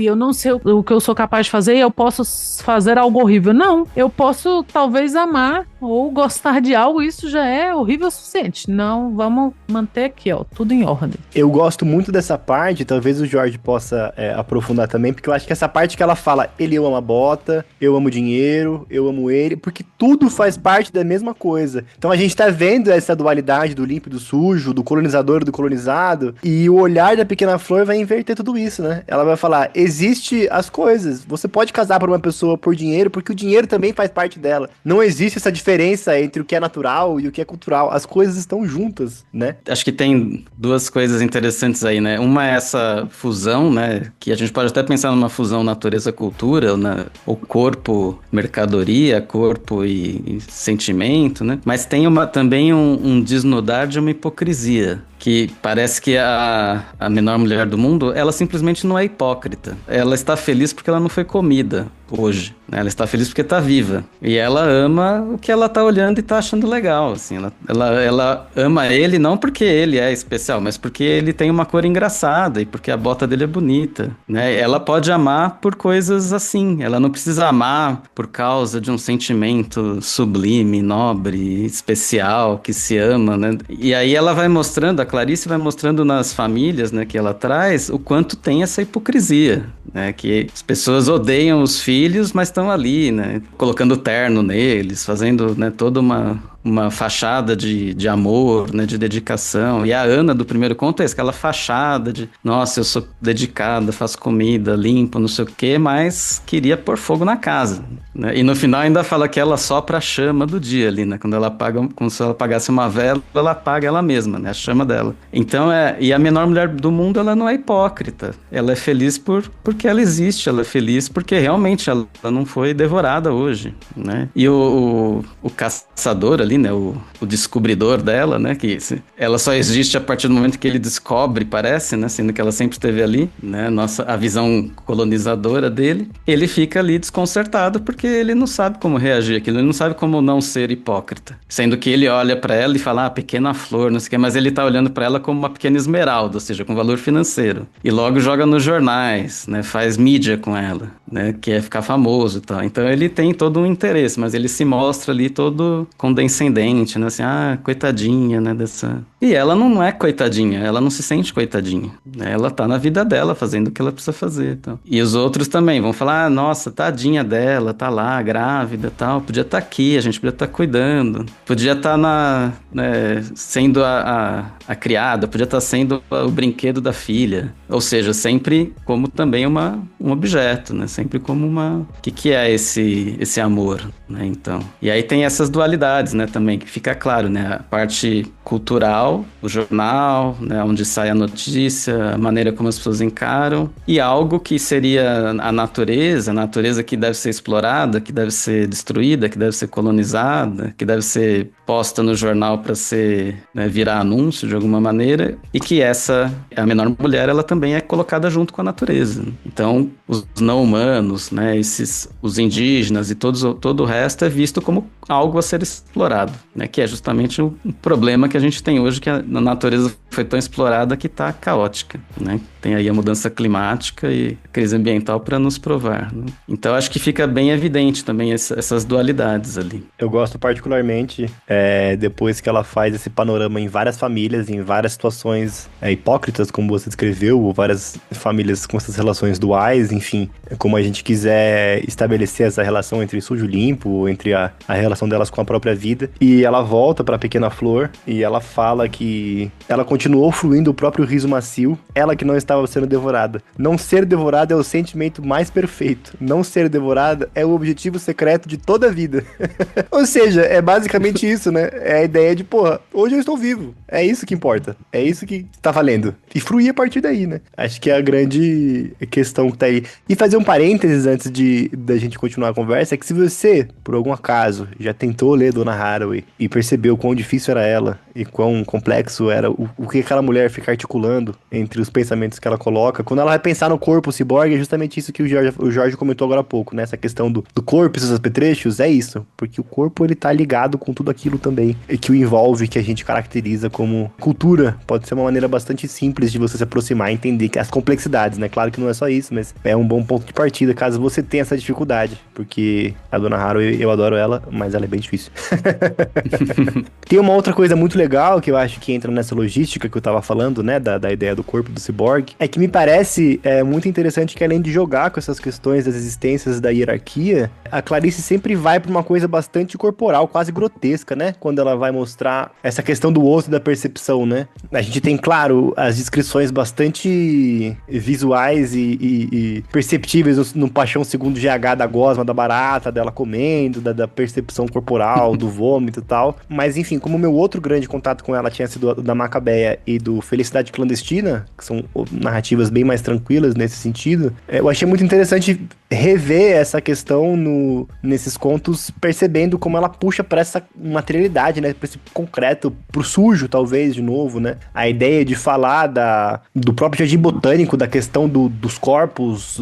eu não sei o que eu sou capaz de fazer e eu posso fazer algo horrível. Não, eu posso talvez amar ou gostar de algo, isso já é horrível o suficiente. Não, vamos manter aqui, ó, tudo em ordem. Eu gosto muito dessa parte, talvez o Jorge possa aprofundar também, porque eu acho que essa parte que ela fala, ele ama a bota, eu amo dinheiro, eu amo ele, porque tudo faz parte da mesma coisa. Então a gente tá vendo essa dualidade do limpo e do sujo, do colonizador e do colonizado, e o olhar da Pequena Flor vai inverter tudo isso, né? Ela vai falar, existe as coisas, você pode casar por uma pessoa por dinheiro, porque o dinheiro também faz parte dela. Não existe essa diferença entre o que é natural e o que é cultural, as coisas estão juntas, né? Acho que tem duas coisas interessantes aí, né? Uma é essa fusão, né? Que a gente pode até pensar numa fusão natureza-cultura, né? O corpo, mercadoria, corpo e sentimento, né? Mas tem também um desnudar de uma hipocrisia, que parece que a menor mulher do mundo, ela simplesmente não é hipócrita. Ela está feliz porque ela não foi comida hoje, né? Ela está feliz porque está viva. E ela ama o que ela está olhando e está achando legal, assim. Ela ama ele não porque ele é especial, mas porque ele tem uma cor engraçada e porque a bota dele é bonita, né? Ela pode amar por coisas assim. Ela não precisa amar por causa de um sentimento sublime, nobre, especial, que se ama, né? E aí ela vai mostrando, a Clarice vai mostrando nas famílias, né, que ela traz, o quanto tem essa hipocrisia, né? Que as pessoas odeiam os filhos, mas estão ali, né? Colocando terno neles, fazendo, né, toda uma fachada de amor, né, de dedicação. E a Ana do primeiro conto é aquela fachada de, nossa, eu sou dedicada, faço comida, limpo, não sei o quê, mas queria pôr fogo na casa, né? E no final ainda fala que ela sopra a chama do dia ali, né? Quando ela apaga, como se ela apagasse uma vela, ela apaga ela mesma, né? A chama dela. Então, e a menor mulher do mundo, ela não é hipócrita. Ela é feliz porque ela existe, ela é feliz porque realmente ela não foi devorada hoje, né? E o caçador ali, né, o descobridor dela, né, que ela só existe a partir do momento que ele descobre, parece, né, sendo que ela sempre esteve ali, né, a visão colonizadora dele, ele fica ali desconcertado porque ele não sabe como reagir àquilo, ele não sabe como não ser hipócrita, sendo que ele olha pra ela e fala, pequena flor, não sei o que, mas ele tá olhando pra ela como uma pequena esmeralda, ou seja, com valor financeiro, e logo joga nos jornais, né, faz mídia com ela, né, que é ficar famoso e tal, então ele tem todo um interesse, mas ele se mostra ali todo condescendente, né, assim, coitadinha, né, dessa... E ela não é coitadinha, ela não se sente coitadinha, né? Ela tá na vida dela, fazendo o que ela precisa fazer e tal. E os outros também vão falar, nossa, tadinha dela, tá lá, grávida e tal, podia estar aqui, a gente podia estar cuidando, podia estar sendo a criada, podia estar sendo o brinquedo da filha, ou seja, sempre como também um objeto, né, sempre como o que é esse amor, né, então. E aí tem essas dualidades, né, também, que fica claro, né, a parte cultural, o jornal, né, onde sai a notícia, a maneira como as pessoas encaram, e algo que seria a natureza que deve ser explorada, que deve ser destruída, que deve ser colonizada, que deve ser posta no jornal para ser, né, virar anúncio de alguma maneira, e que a menor mulher, ela também é colocada junto com a natureza. Então, os não humanos, né, os indígenas e todo o resto é visto como algo a ser explorado, né, que é justamente o problema que a gente tem hoje, que a natureza foi tão explorada que está caótica, né? Tem aí a mudança climática e a crise ambiental para nos provar, né? Então acho que fica bem evidente também essas dualidades ali. Eu gosto particularmente depois que ela faz esse panorama em várias famílias, em várias situações hipócritas, como você descreveu, ou várias famílias com essas relações duais, enfim, como a gente quiser estabelecer essa relação entre sujo e limpo, entre a relação delas com a própria vida, e ela volta para a Pequena Flor e ela fala que ela continuou fluindo o próprio riso macio, ela que não estava sendo devorada. Não ser devorada é o sentimento mais perfeito. Não ser devorada é o objetivo secreto de toda a vida. Ou seja, é basicamente isso, né? É a ideia de, hoje eu estou vivo. É isso que importa. É isso que tá valendo. E fluir a partir daí, né? Acho que é a grande questão que tá aí. E fazer um parênteses antes da gente continuar a conversa, é que se você por algum acaso, já tentou ler Donna Haraway e percebeu quão difícil era ela e quão complexo era o que aquela mulher fica articulando entre os pensamentos que ela coloca, quando ela vai pensar no corpo ciborgue, é justamente isso que o Jorge comentou agora há pouco, né? Essa questão do corpo e seus apetrechos, é isso, porque o corpo ele tá ligado com tudo aquilo também, e que o envolve, que a gente caracteriza como cultura. Pode ser uma maneira bastante simples de você se aproximar e entender que as complexidades, né? Claro que não é só isso, mas é um bom ponto de partida caso você tenha essa dificuldade, porque a Donna Haraway, eu adoro ela, mas ela é bem difícil. Tem uma outra coisa muito legal que eu acho que entra nessa logística que eu tava falando, né, da ideia do corpo do ciborgue, é que me parece muito interessante que além de jogar com essas questões das existências da hierarquia, a Clarice sempre vai pra uma coisa bastante corporal, quase grotesca, né, quando ela vai mostrar essa questão do osso e da percepção, né. A gente tem, claro, as descrições bastante visuais e perceptíveis no Paixão Segundo GH da gosma, da barata, dela comendo, da percepção corporal, do vômito e tal, mas enfim, como o meu outro grande contato com ela tinha sido da Macabeia e do Felicidade Clandestina, que são narrativas bem mais tranquilas nesse sentido, eu achei muito interessante rever essa questão nesses contos, percebendo como ela puxa pra essa materialidade, né, pra esse concreto, pro sujo, talvez, de novo, né, a ideia de falar do próprio jardim botânico, da questão dos corpos,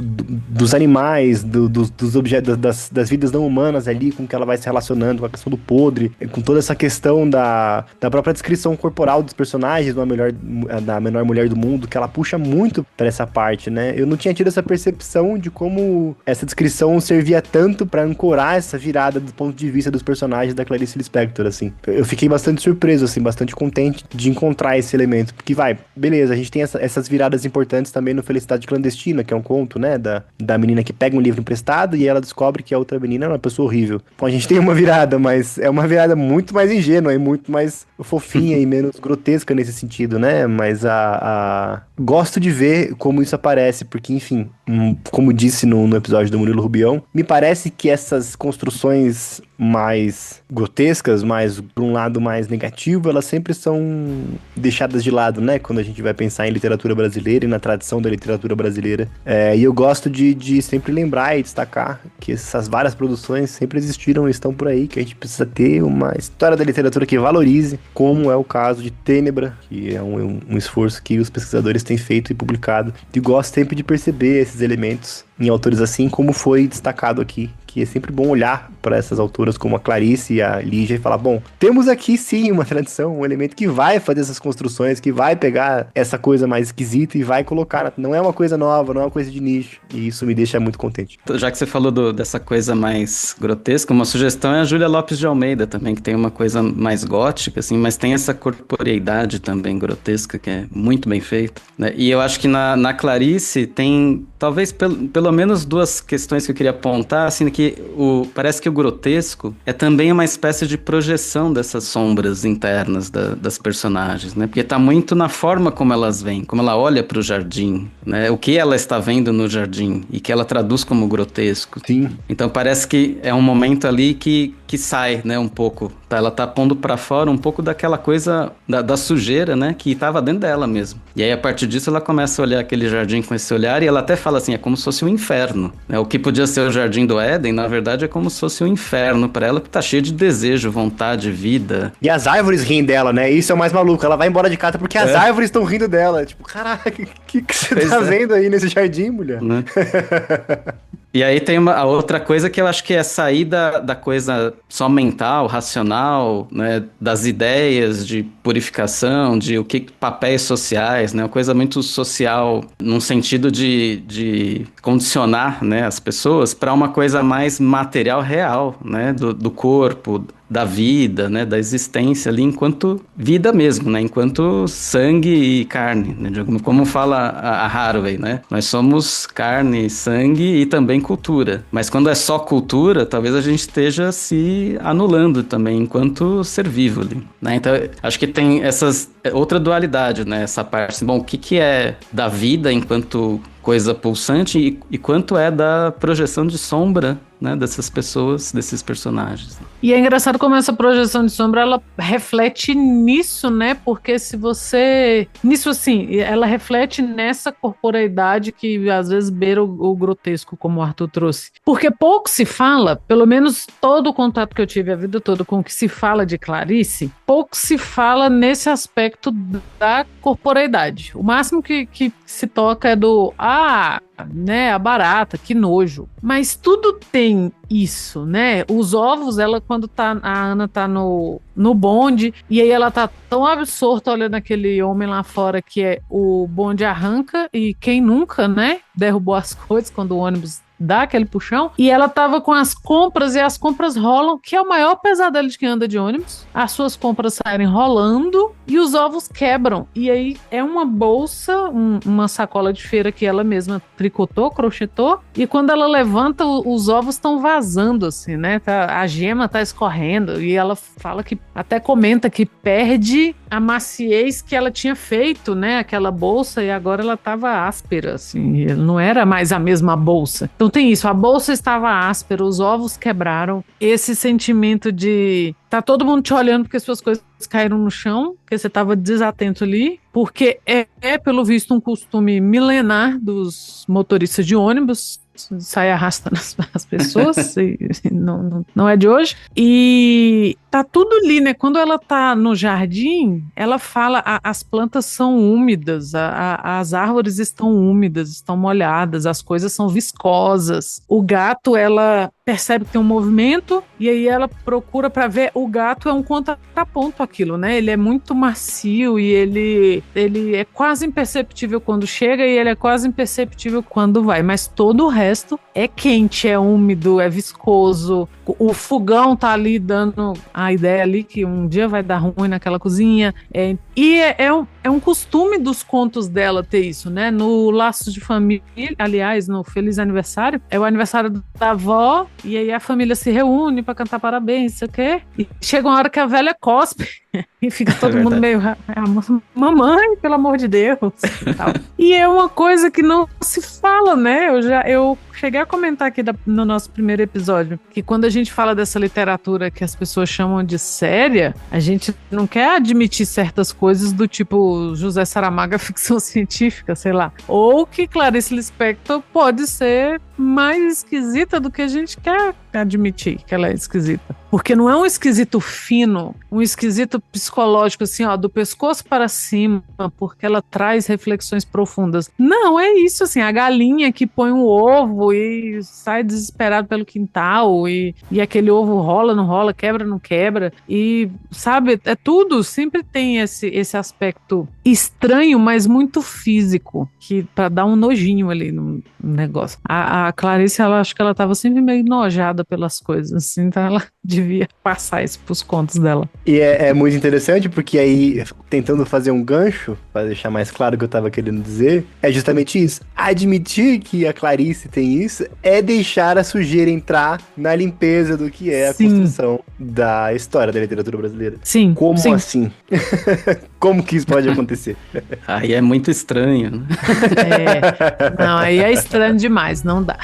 dos animais, dos objetos, das vidas não humanas ali, com que ela vai se relacionando, com a questão do podre, com toda essa questão da própria descrição corporal dos personagens, da menor mulher do mundo, que ela puxa muito pra essa parte, né, eu não tinha tido essa percepção de como essa descrição servia tanto pra ancorar essa virada do ponto de vista dos personagens da Clarice Lispector, assim. Eu fiquei bastante surpreso, assim, bastante contente de encontrar esse elemento, porque beleza, a gente tem essas viradas importantes também no Felicidade Clandestina, que é um conto, né, da menina que pega um livro emprestado e ela descobre que a outra menina é uma pessoa horrível. Bom, a gente tem uma virada, mas é uma virada muito mais ingênua e muito mais fofinha e menos grotesca nesse sentido, né, mas gosto de ver como isso aparece, porque, enfim, como disse no episódio do Murilo Rubião, me parece que essas construções mais grotescas, mais por um lado mais negativo, elas sempre são deixadas de lado, né, quando a gente vai pensar em literatura brasileira e na tradição da literatura brasileira. E eu gosto de sempre lembrar e destacar que essas várias produções sempre existiram e estão por aí, que a gente precisa ter uma história da literatura que valorize, como é o caso de Tênebra, que é um esforço que os pesquisadores têm feito e publicado. E gosto sempre de perceber esses elementos em autores assim, como foi destacado aqui, que é sempre bom olhar para essas autoras como a Clarice e a Lígia e falar, bom, temos aqui sim uma tradição, um elemento que vai fazer essas construções, que vai pegar essa coisa mais esquisita e vai colocar, não é uma coisa nova, não é uma coisa de nicho, e isso me deixa muito contente. Já que você falou dessa coisa mais grotesca, uma sugestão é a Júlia Lopes de Almeida também, que tem uma coisa mais gótica, assim, mas tem essa corporeidade também grotesca, que é muito bem feita, né? E eu acho que na Clarice tem, talvez, pelo menos duas questões que eu queria apontar, assim, que parece que o grotesco é também uma espécie de projeção dessas sombras internas das personagens, né? Porque tá muito na forma como elas veem, como ela olha pro jardim, né? O que ela está vendo no jardim e que ela traduz como grotesco. Sim. Então parece que é um momento ali que sai, né, um pouco. Ela tá pondo pra fora um pouco daquela coisa da sujeira, né, que tava dentro dela mesmo. E aí, a partir disso, ela começa a olhar aquele jardim com esse olhar e ela até fala assim, é como se fosse um inferno, né? O que podia ser o jardim do Éden, na verdade, é como se fosse um inferno pra ela, que tá cheio de desejo, vontade, vida. E as árvores riem dela, né? Isso é o mais maluco. Ela vai embora de casa porque as árvores estão rindo dela. Tipo, caraca, o que você tá vendo aí nesse jardim, mulher? Né? E aí tem a outra coisa que eu acho que é sair da coisa só mental, racional, né, das ideias de purificação, de papéis sociais, né, uma coisa muito social, num sentido de condicionar, né, as pessoas para uma coisa mais material, real, né, do corpo, da vida, né, da existência ali enquanto vida mesmo, né, enquanto sangue e carne, né, como fala a Haraway, né, nós somos carne, sangue e também cultura, mas quando é só cultura, talvez a gente esteja se anulando também enquanto ser vivo ali, né, então acho que tem outra dualidade, né, essa parte, bom, o que é da vida enquanto coisa pulsante e quanto é da projeção de sombra né, dessas pessoas, desses personagens. E é engraçado como essa projeção de sombra, ela reflete nisso, né? Porque se você... Nisso, assim, ela reflete nessa corporeidade que às vezes beira o grotesco, como o Arthur trouxe. Porque pouco se fala, pelo menos todo o contato que eu tive a vida toda com o que se fala de Clarice, pouco se fala nesse aspecto da corporeidade. O máximo que se toca é do... né, a barata, que nojo. Mas tudo tem isso, né? Os ovos, ela quando a Ana tá no bonde, e aí ela tá tão absorta olhando aquele homem lá fora que o bonde arranca, e quem nunca, né, derrubou as coisas quando o ônibus dá aquele puxão, e ela tava com as compras, e as compras rolam, que é o maior pesadelo de quem anda de ônibus, as suas compras saírem rolando, e os ovos quebram, e aí é uma bolsa, uma sacola de feira que ela mesma tricotou, crochetou, e quando ela levanta, os ovos estão vazando, assim, né, a gema tá escorrendo, e ela fala que, até comenta que perde a maciez que ela tinha feito, né, aquela bolsa, e agora ela tava áspera, assim, não era mais a mesma bolsa. Então tem isso, a bolsa estava áspera, os ovos quebraram, esse sentimento de tá todo mundo te olhando porque suas coisas caíram no chão, porque você estava desatento ali, porque pelo visto um costume milenar dos motoristas de ônibus, sai arrastando as pessoas, não é de hoje, e tá tudo ali, né? Quando ela tá no jardim, ela fala, as plantas são úmidas, as árvores estão úmidas, estão molhadas, as coisas são viscosas, o gato, ela percebe que tem um movimento, e aí ela procura para ver, o gato é um contraponto àquilo, né? Ele é muito macio, e ele é quase imperceptível quando chega, e ele é quase imperceptível quando vai, mas todo o resto é quente, é úmido, é viscoso, o fogão tá ali dando a ideia ali que um dia vai dar ruim naquela cozinha, é um costume dos contos dela ter isso, né? No Laços de Família, aliás, no Feliz Aniversário, é o aniversário da avó, e aí a família se reúne pra cantar parabéns, isso aqui, e chega uma hora que a velha cospe, e fica todo mundo meio, mamãe, pelo amor de Deus, e tal. E é uma coisa que não se fala, né? Eu cheguei a comentar aqui no nosso primeiro episódio, que quando a gente fala dessa literatura que as pessoas chamam de séria, a gente não quer admitir certas coisas do tipo José Saramago, ficção científica, sei lá, ou que Clarice Lispector pode ser mais esquisita do que a gente quer admitir que ela é esquisita. Porque não é um esquisito fino, um esquisito psicológico, assim, ó, do pescoço para cima, porque ela traz reflexões profundas. Não, é isso, assim, a galinha que põe um ovo e sai desesperado pelo quintal, e aquele ovo rola, não rola, quebra, não quebra, e, sabe, é tudo, sempre tem esse aspecto estranho, mas muito físico, que pra dar um nojinho ali no negócio. A Clarice, ela acho que ela tava sempre meio nojada pelas coisas, assim, então ela devia passar isso pros contos dela. E é muito interessante, porque aí, tentando fazer um gancho, para deixar mais claro o que eu tava querendo dizer, é justamente isso. Admitir que a Clarice tem isso é deixar a sujeira entrar na limpeza do que é a construção da história da literatura brasileira. Sim. Como assim? Como que isso pode acontecer? Aí é muito estranho, né? Não, aí é estranho demais, não dá.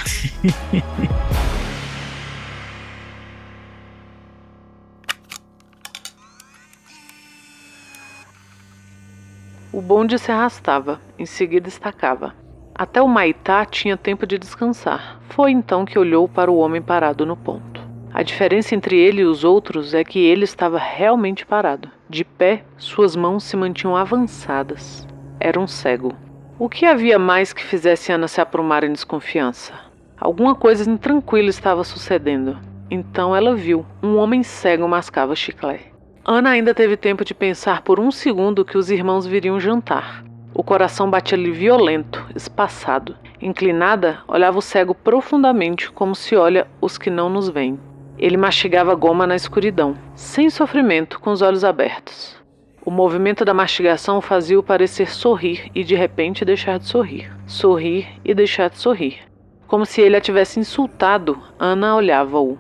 O bonde se arrastava, em seguida estacava. Até o Maitá tinha tempo de descansar. Foi então que olhou para o homem parado no ponto. A diferença entre ele e os outros é que ele estava realmente parado. De pé, suas mãos se mantinham avançadas. Era um cego. O que havia mais que fizesse Ana se aprumar em desconfiança? Alguma coisa intranquila estava sucedendo. Então ela viu. Um homem cego mascava chiclete. Ana ainda teve tempo de pensar por um segundo que os irmãos viriam jantar. O coração batia-lhe violento, espaçado. Inclinada, olhava o cego profundamente, como se olha os que não nos veem. Ele mastigava goma na escuridão, sem sofrimento, com os olhos abertos. O movimento da mastigação fazia-o parecer sorrir e de repente deixar de sorrir. Sorrir e deixar de sorrir. Como se ele a tivesse insultado, Ana olhava-o.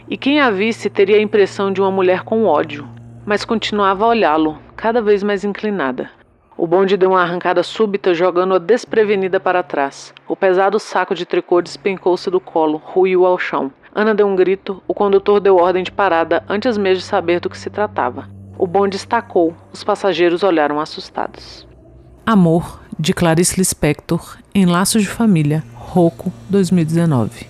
E quem a visse teria a impressão de uma mulher com ódio, mas continuava a olhá-lo, cada vez mais inclinada. O bonde deu uma arrancada súbita, jogando-a desprevenida para trás. O pesado saco de tricô despencou-se do colo, ruiu ao chão. Ana deu um grito, o condutor deu ordem de parada antes mesmo de saber do que se tratava. O bonde estacou, os passageiros olharam assustados. Amor, de Clarice Lispector, em Laços de Família, Rocco, 2019.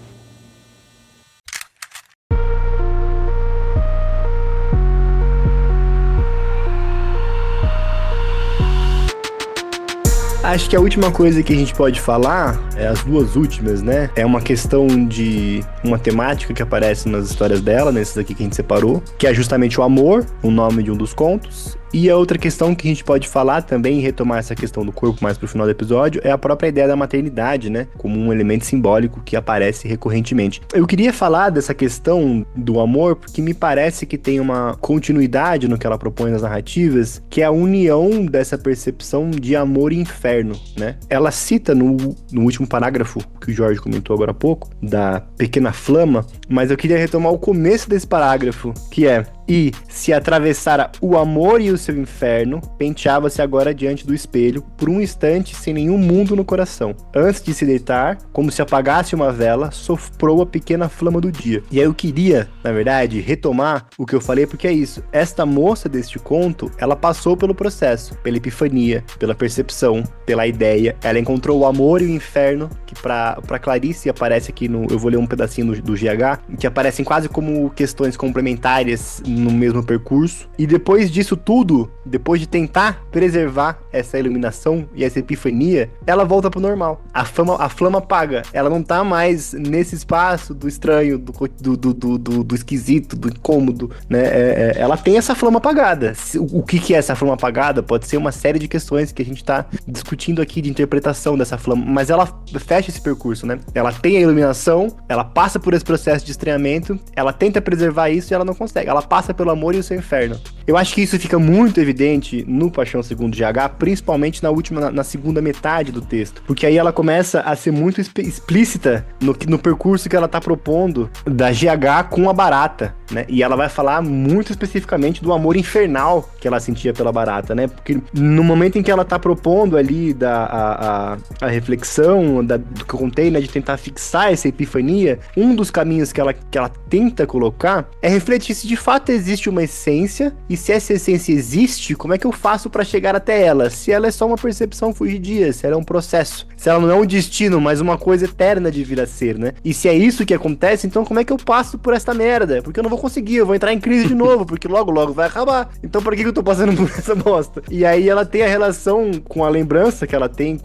Acho que a última coisa que a gente pode falar, as duas últimas, né? É uma questão de uma temática que aparece nas histórias dela, nesses aqui que a gente separou, que é justamente o amor, o nome de um dos contos. E a outra questão que a gente pode falar também e retomar essa questão do corpo mais pro final do episódio é a própria ideia da maternidade, né? Como um elemento simbólico que aparece recorrentemente. Eu queria falar dessa questão do amor porque me parece que tem uma continuidade no que ela propõe nas narrativas, que é a união dessa percepção de amor e inferno, né? Ela cita no último parágrafo que o Jorge comentou agora há pouco, da pequena flama, mas eu queria retomar o começo desse parágrafo, que é: e se atravessara o amor e o seu inferno, penteava-se agora diante do espelho, por um instante, sem nenhum mundo no coração. Antes de se deitar, como se apagasse uma vela, soprou a pequena flama do dia. E aí eu queria, na verdade, retomar o que eu falei, porque é isso. Esta moça deste conto, ela passou pelo processo, pela epifania, pela percepção, pela ideia. Ela encontrou o amor e o inferno, que pra Clarice aparece aqui eu vou ler um pedacinho do GH, que aparecem quase como questões complementares no mesmo percurso. E depois disso tudo, depois de tentar preservar essa iluminação e essa epifania, ela volta pro normal. A flama apaga. Ela não tá mais nesse espaço do estranho, do esquisito, do incômodo, né? Ela tem essa flama apagada. O que é essa flama apagada? Pode ser uma série de questões que a gente tá discutindo aqui de interpretação dessa flama, mas ela fecha esse percurso, né? Ela tem a iluminação, ela passa por esse processo de estranhamento, ela tenta preservar isso e ela não consegue. Ela passa pelo amor e o seu inferno. Eu acho que isso fica muito evidente no Paixão Segundo GH, principalmente na segunda metade do texto, porque aí ela começa a ser muito explícita no percurso que ela tá propondo da GH com a barata, né? E ela vai falar muito especificamente do amor infernal que ela sentia pela barata, né? Porque no momento em que ela tá propondo ali a reflexão do que eu contei, né, de tentar fixar essa epifania, um dos caminhos que ela tenta colocar é refletir se de fato existe uma essência, e se essa essência existe, como é que eu faço para chegar até ela? Se ela é só uma percepção fugidia, se ela é um processo, se ela não é um destino, mas uma coisa eterna de vir a ser, né? E se é isso que acontece, então como é que eu passo por esta merda? Porque eu não vou conseguir, eu vou entrar em crise de novo, porque logo vai acabar. Então por que eu tô passando por essa bosta? E aí ela tem a relação com a lembrança que ela tem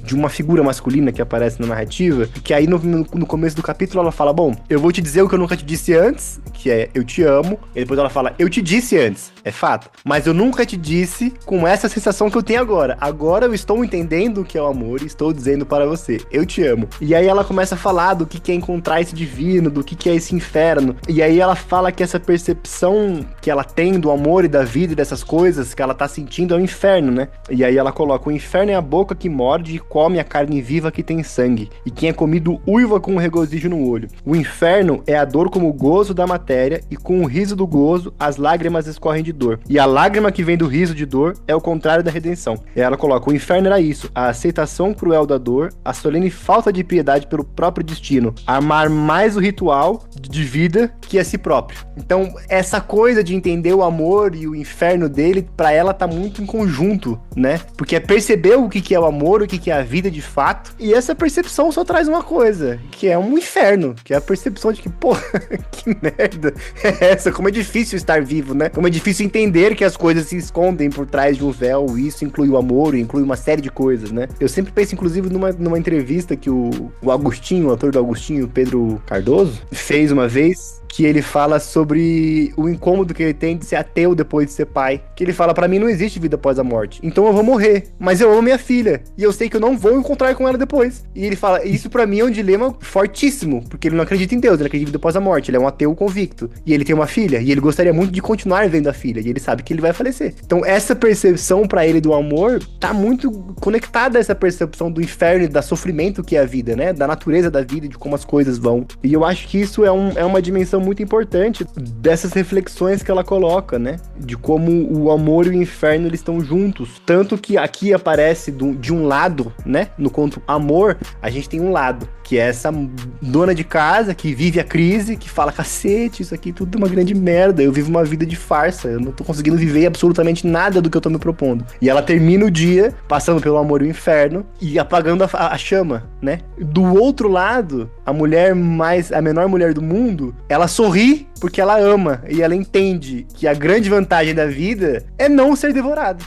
de uma figura masculina que aparece na narrativa, que aí no começo do capítulo ela fala: bom, eu vou te dizer o que eu nunca te disse antes, que é eu te amo, e depois ela fala: eu te disse antes, é fato, mas eu nunca te disse com essa sensação que eu tenho agora eu estou entendendo o que é o amor e estou dizendo para você, eu te amo. E aí ela começa a falar do que é encontrar esse divino, do que é esse inferno, e aí ela fala que essa percepção que ela tem do amor e da vida e dessas coisas que ela tá sentindo é o inferno, né? E aí ela coloca: o inferno é a boca que morde e come a carne viva que tem sangue, e quem é comido uiva com um regozijo no olho. O inferno é a dor como o gozo da matéria, e com o riso do gozo, as lágrimas escorrem de dor. E a lágrima que vem do riso de dor é o contrário da redenção. E ela coloca: o inferno era isso, a aceitação cruel da dor, a solene falta de piedade pelo próprio destino, amar mais o ritual de vida que a si próprio. Então, essa coisa de entender o amor e o inferno dele, pra ela tá muito em conjunto, né? Porque é perceber o que é o amor, o que é a vida de fato, e essa percepção só traz uma coisa, que é um inferno, que é a percepção de que, porra, que merda é essa? Como é difícil estar vivo, né? Como é difícil entender que as coisas se escondem por trás de um véu, e isso inclui o amor, inclui uma série de coisas, né? Eu sempre penso, inclusive, numa entrevista que o Agostinho, o ator do Agostinho, Pedro Cardoso, fez uma vez, que ele fala sobre o incômodo que ele tem de ser ateu depois de ser pai. Que ele fala: pra mim não existe vida após a morte, então eu vou morrer, mas eu amo minha filha, e eu sei que eu não vou encontrar com ela depois. E ele fala: isso pra mim é um dilema fortíssimo, porque ele não acredita em Deus, ele acredita em vida após a morte, ele é um ateu convicto, e ele tem uma filha, e ele gostaria muito de continuar vendo a filha, e ele sabe que ele vai falecer. Então essa percepção pra ele do amor tá muito conectada a essa percepção do inferno e da sofrimento que é a vida, né? Da natureza da vida e de como as coisas vão. E eu acho que isso é uma dimensão questão muito importante dessas reflexões que ela coloca, né? De como o amor e o inferno, eles estão juntos. Tanto que aqui aparece de um lado, né? No conto Amor, a gente tem um lado, que é essa dona de casa que vive a crise, que fala, cacete, isso aqui tudo é uma grande merda, eu vivo uma vida de farsa, eu não tô conseguindo viver absolutamente nada do que eu tô me propondo. E ela termina o dia passando pelo amor e o inferno e apagando a chama, né? Do outro lado, a menor mulher do mundo, ela sorri porque ela ama e ela entende que a grande vantagem da vida é não ser devorado.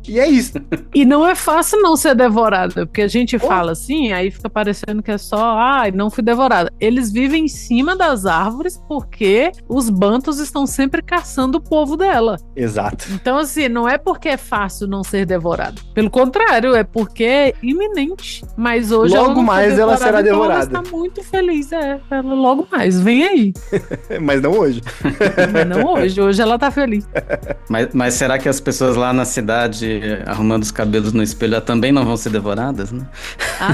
E é isso. E não é fácil não ser devorada, porque a gente fala assim, aí fica parecendo que é só, não fui devorada. Eles vivem em cima das árvores porque os bantus estão sempre caçando o povo dela. Exato. Então, assim, não é porque é fácil não ser devorada. Pelo contrário, é porque é iminente. Mas hoje logo mais ela será devorada. Então ela está muito feliz, ela logo mais, vem aí. Mas não hoje. Mas não hoje ela tá feliz. Mas será que as pessoas lá na cidade arrumando os cabelos no espelho também não vão ser devoradas, né?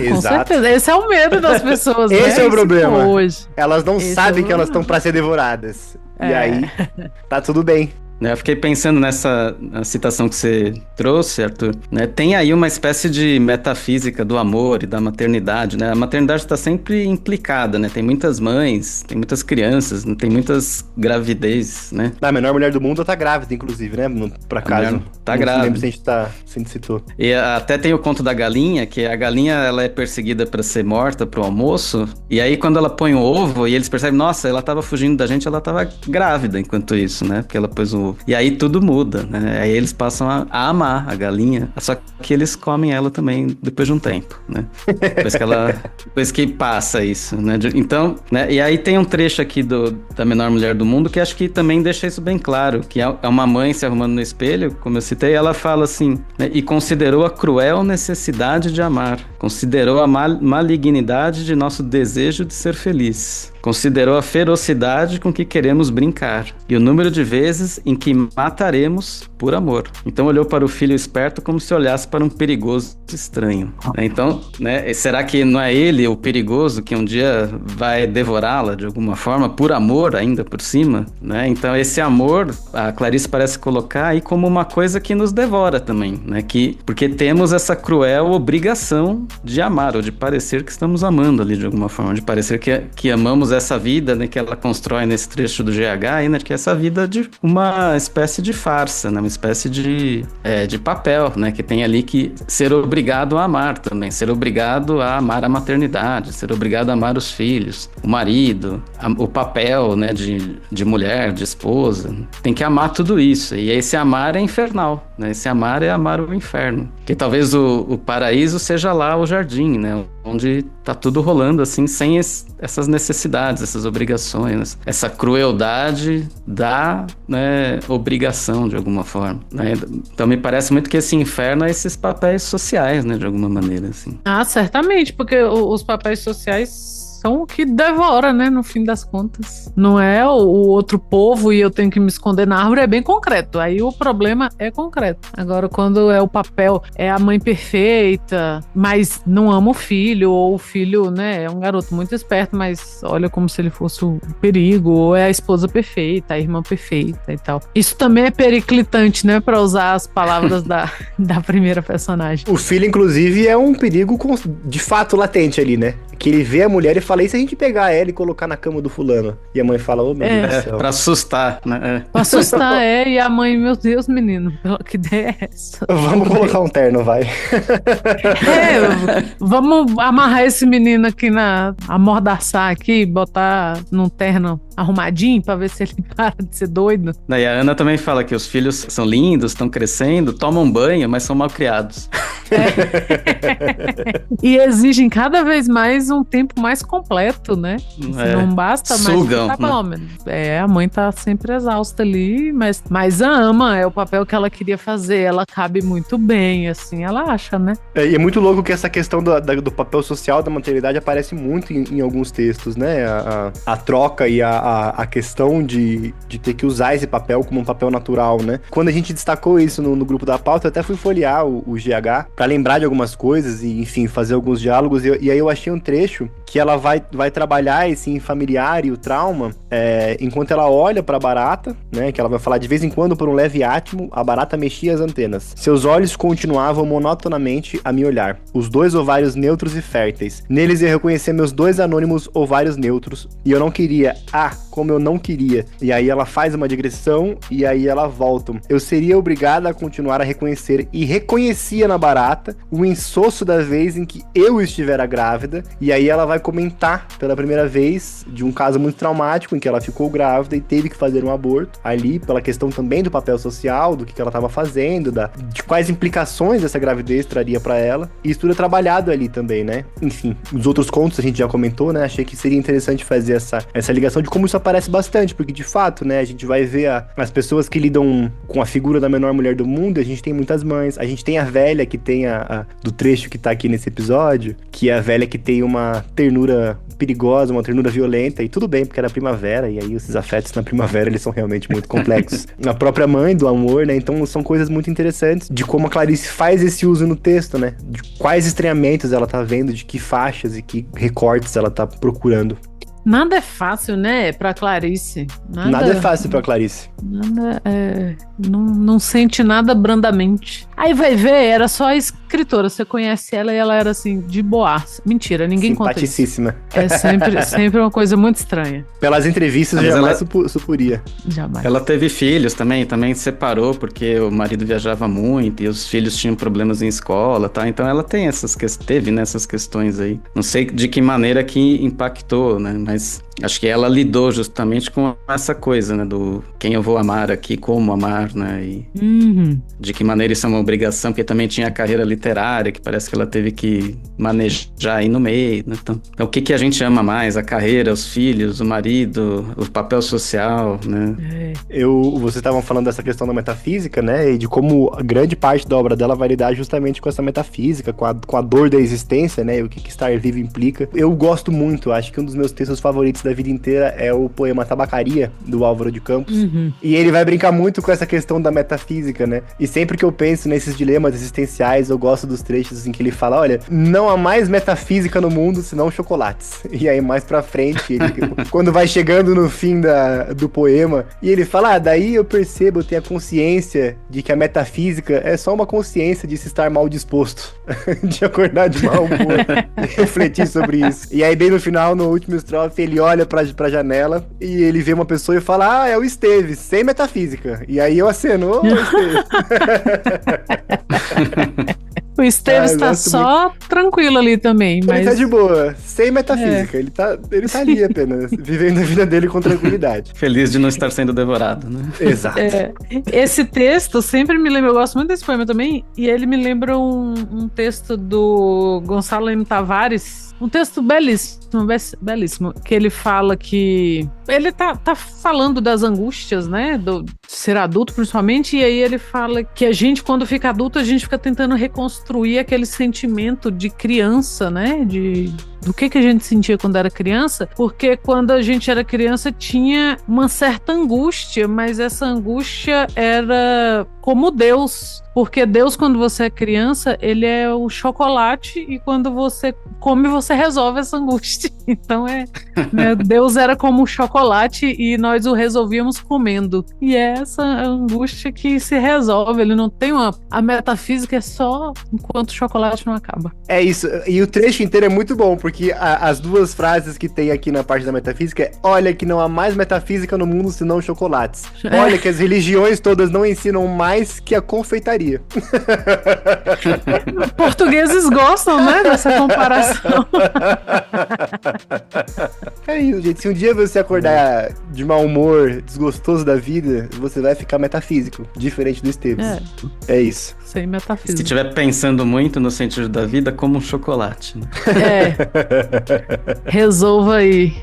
Com certeza. Esse é o medo das pessoas, né? Esse é o problema. Hoje. Elas não sabem que elas estão para ser devoradas. E aí, tá tudo bem. Eu fiquei pensando nessa citação que você trouxe, Arthur, né? Tem aí uma espécie de metafísica do amor e da maternidade, né? A maternidade está sempre implicada, né? Tem muitas mães, tem muitas crianças, tem muitas gravidez, né? A menor mulher do mundo tá grávida, inclusive, né? Por acaso. Tá grávida. Não lembro se a gente citou. E até tem o conto da galinha, que a galinha ela é perseguida para ser morta pro almoço, e aí quando ela põe o ovo e eles percebem, nossa, ela tava fugindo da gente, ela tava grávida enquanto isso, né? Porque ela pôs o... E aí tudo muda, né? Aí eles passam a amar a galinha, só que eles comem ela também depois de um tempo, né? Depois que passa isso, né? Então, né? E aí tem um trecho aqui da menor mulher do mundo que acho que também deixa isso bem claro, que é uma mãe se arrumando no espelho, como eu citei, ela fala assim, né? E considerou a cruel necessidade de amar, considerou a malignidade de nosso desejo de ser feliz. Considerou a ferocidade com que queremos brincar e o número de vezes em que mataremos por amor. Então olhou para o filho esperto como se olhasse para um perigoso estranho. Então, né, será que não é ele o perigoso que um dia vai devorá-la de alguma forma, por amor ainda por cima? Né? Então esse amor, a Clarice parece colocar aí como uma coisa que nos devora também, né? Porque temos essa cruel obrigação de amar, ou de parecer que estamos amando ali de alguma forma, de parecer que amamos essa vida, né, que ela constrói nesse trecho do GH, aí, né, que é essa vida de uma espécie de farsa, né, uma espécie de papel, né, que tem ali que ser obrigado a amar também, ser obrigado a amar a maternidade, ser obrigado a amar os filhos, o marido, o papel, né, de mulher, de esposa, tem que amar tudo isso, e esse amar é infernal, né, esse amar é amar o inferno, que talvez o paraíso seja lá o jardim, né, onde tá tudo rolando assim, sem essas necessidades, essas obrigações, essa crueldade da, né, obrigação de alguma forma, né? Então me parece muito que esse inferno é esses papéis sociais, né, de alguma maneira, assim. Certamente, porque os papéis sociais são o que devora, né, no fim das contas. Não é o outro povo e eu tenho que me esconder na árvore, é bem concreto. Aí o problema é concreto. Agora, quando é o papel, é a mãe perfeita, mas não ama o filho, ou o filho, né, é um garoto muito esperto, mas olha como se ele fosse o perigo, ou é a esposa perfeita, a irmã perfeita e tal. Isso também é periclitante, né, pra usar as palavras da primeira personagem. O filho, inclusive, é um perigo de fato latente ali, né? Que ele vê a mulher e fala, e se a gente pegar ela e colocar na cama do fulano? E a mãe fala, ô meu Deus do céu. Pra assustar, né? Pra assustar, e a mãe, meu Deus, menino, que ideia é essa? Vamos colocar um terno, vai. Vamos amarrar esse menino aqui amordaçar aqui, botar num terno arrumadinho pra ver se ele para de ser doido. E a Ana também fala que os filhos são lindos, estão crescendo, tomam banho, mas são mal criados. E exigem cada vez mais um tempo mais completo, né? Não basta mais. Sugam, tá bom, né? A mãe tá sempre exausta ali, mas a ama, é o papel que ela queria fazer, ela cabe muito bem, assim, ela acha, né? E é muito louco que essa questão do papel social da maternidade aparece muito em alguns textos, né? A troca e a questão de ter que usar esse papel como um papel natural, né? Quando a gente destacou isso no grupo da pauta, eu até fui folhear o GH pra lembrar de algumas coisas e, enfim, fazer alguns diálogos, e aí eu achei um trecho que ela vai trabalhar esse familiar e o trauma enquanto ela olha pra barata, né? Que ela vai falar de vez em quando por um leve átimo, a barata mexia as antenas. Seus olhos continuavam monotonamente a me olhar. Os 2 ovários neutros e férteis. Neles eu reconhecia meus 2 anônimos ovários neutros. E eu não queria. Como eu não queria. E aí ela faz uma digressão e aí ela volta. Eu seria obrigada a continuar a reconhecer e reconhecia na barata o insosso da vez em que eu estivera grávida. E aí ela vai comentar pela primeira vez de um caso muito traumático em que ela ficou grávida e teve que fazer um aborto ali, pela questão também do papel social, do que ela estava fazendo, de quais implicações essa gravidez traria para ela. E isso tudo é trabalhado ali também, né? Enfim, os outros contos a gente já comentou, né? Achei que seria interessante fazer essa ligação de como isso aparece bastante, porque de fato, né, a gente vai ver as pessoas que lidam com a figura da menor mulher do mundo. A gente tem muitas mães, a gente tem a velha que tem do trecho que tá aqui nesse episódio, que é a velha que tem uma ternura perigosa, uma ternura violenta, e tudo bem, porque era primavera, e aí esses afetos na primavera, eles são realmente muito complexos. A própria mãe do amor, né, então são coisas muito interessantes, de como a Clarice faz esse uso no texto, né, de quais estranhamentos ela tá vendo, de que faixas e que recortes ela tá procurando. Nada é fácil, né, pra Clarice. Nada é fácil pra Clarice. Nada não sente nada brandamente. Aí vai ver, era só a escritora. Você conhece ela e ela era assim, de boaça. Mentira, ninguém conta isso. Simpaticíssima. É sempre uma coisa muito estranha. Pelas entrevistas, jamais supuria. Jamais. Ela teve filhos também separou porque o marido viajava muito e os filhos tinham problemas em escola, tá? Então ela tem teve essas questões aí. Não sei de que maneira que impactou, né? Mas acho que ela lidou justamente com essa coisa, né? Do quem eu vou amar aqui, como amar, né? E de que maneira isso é uma obrigação, porque também tinha a carreira literária, que parece que ela teve que manejar aí no meio, né? Então o que a gente ama mais? A carreira, os filhos, o marido, o papel social, né? Vocês estavam falando dessa questão da metafísica, né? E de como a grande parte da obra dela vai lidar justamente com essa metafísica, com a dor da existência, né? E o que estar vivo implica. Eu gosto muito, acho que um dos meus textos favoritos da vida inteira é o poema Tabacaria, do Álvaro de Campos. E ele vai brincar muito com essa questão da metafísica, né? E sempre que eu penso nesses dilemas existenciais, eu gosto dos trechos em que ele fala, olha, não há mais metafísica no mundo senão chocolates. E aí mais pra frente, quando vai chegando no fim do poema, e ele fala, daí eu percebo, eu tenho a consciência de que a metafísica é só uma consciência de se estar mal disposto, de acordar de mau humor, refletir sobre isso. E aí bem no final, no último estrofe, ele olha pra janela e ele vê uma pessoa e fala, é o Esteves, sem metafísica. E aí eu aceno, Esteves. O Esteves tá só tranquilo ali também, mas... Ele tá de boa, sem metafísica. Ele tá ali apenas, vivendo a vida dele com tranquilidade. Feliz de não estar sendo devorado, né? Exato. Esse texto sempre me lembra, eu gosto muito desse poema também, e ele me lembra um texto do Gonçalo M. Tavares, um texto belíssimo, que ele fala que... Ele tá falando das angústias, né, do ser adulto principalmente, e aí ele fala que a gente, quando fica adulto, a gente fica tentando reconstruir aquele sentimento de criança, né, do que a gente sentia quando era criança, porque quando a gente era criança tinha uma certa angústia, mas essa angústia era como Deus, porque Deus, quando você é criança, ele é o chocolate e quando você come, você resolve essa angústia. Então né, Deus era como o chocolate e nós o resolvíamos comendo. E é essa angústia que se resolve, ele não tem a metafísica é só enquanto o chocolate não acaba. É isso, e o trecho inteiro é muito bom, porque as duas frases que tem aqui na parte da metafísica é, olha que não há mais metafísica no mundo senão chocolates. Olha que as religiões todas não ensinam mais que a confeitaria. Portugueses gostam, né, dessa comparação. É isso, gente. Se um dia você acordar de mau humor, desgostoso da vida, você vai ficar metafísico, diferente do Esteves. É isso. Sem metafísica. Se estiver pensando muito no sentido da vida, como um chocolate, né? Resolva aí.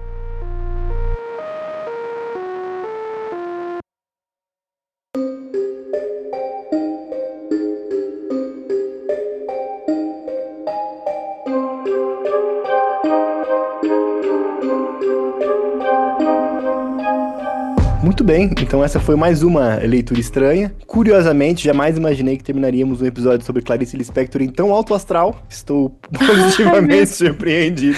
Muito bem, então essa foi mais uma leitura estranha. Curiosamente, jamais imaginei que terminaríamos um episódio sobre Clarice Lispector em tão alto astral. Estou positivamente surpreendido.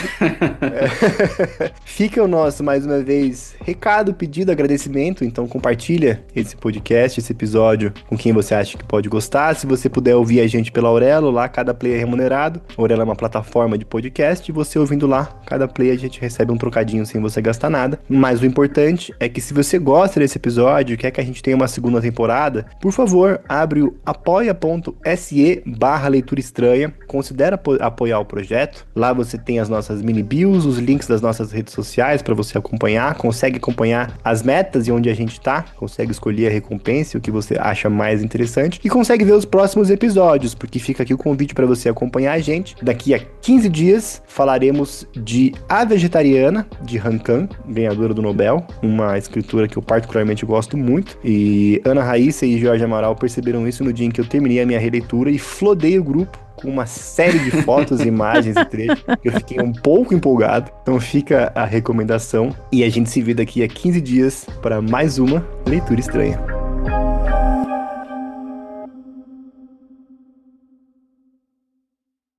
Fica o nosso, mais uma vez, recado, pedido, agradecimento. Então compartilha esse podcast, esse episódio com quem você acha que pode gostar. Se você puder ouvir a gente pela Aurelo, lá cada play é remunerado. A Aurelo é uma plataforma de podcast e você ouvindo lá, cada play a gente recebe um trocadinho sem você gastar nada. Mas o importante é que se você gosta desse episódio, quer que a gente tenha uma segunda temporada, por favor, abre o apoia.se/leitura estranha, considere apoiar o projeto. Lá você tem as nossas mini bios, os links das nossas redes sociais para você acompanhar, consegue acompanhar as metas e onde a gente tá, consegue escolher a recompensa, o que você acha mais interessante e consegue ver os próximos episódios, porque fica aqui o convite para você acompanhar a gente. Daqui a 15 dias falaremos de A Vegetariana, de Han Kang, ganhadora do Nobel, uma escritora que eu particularmente gosto muito, e Ana Raíssa e Jorge Amaral perceberam isso no dia em que eu terminei a minha releitura e flodei o grupo com uma série de fotos, imagens e trechos. Eu fiquei um pouco empolgado, então fica a recomendação e a gente se vê daqui a 15 dias para mais uma leitura estranha.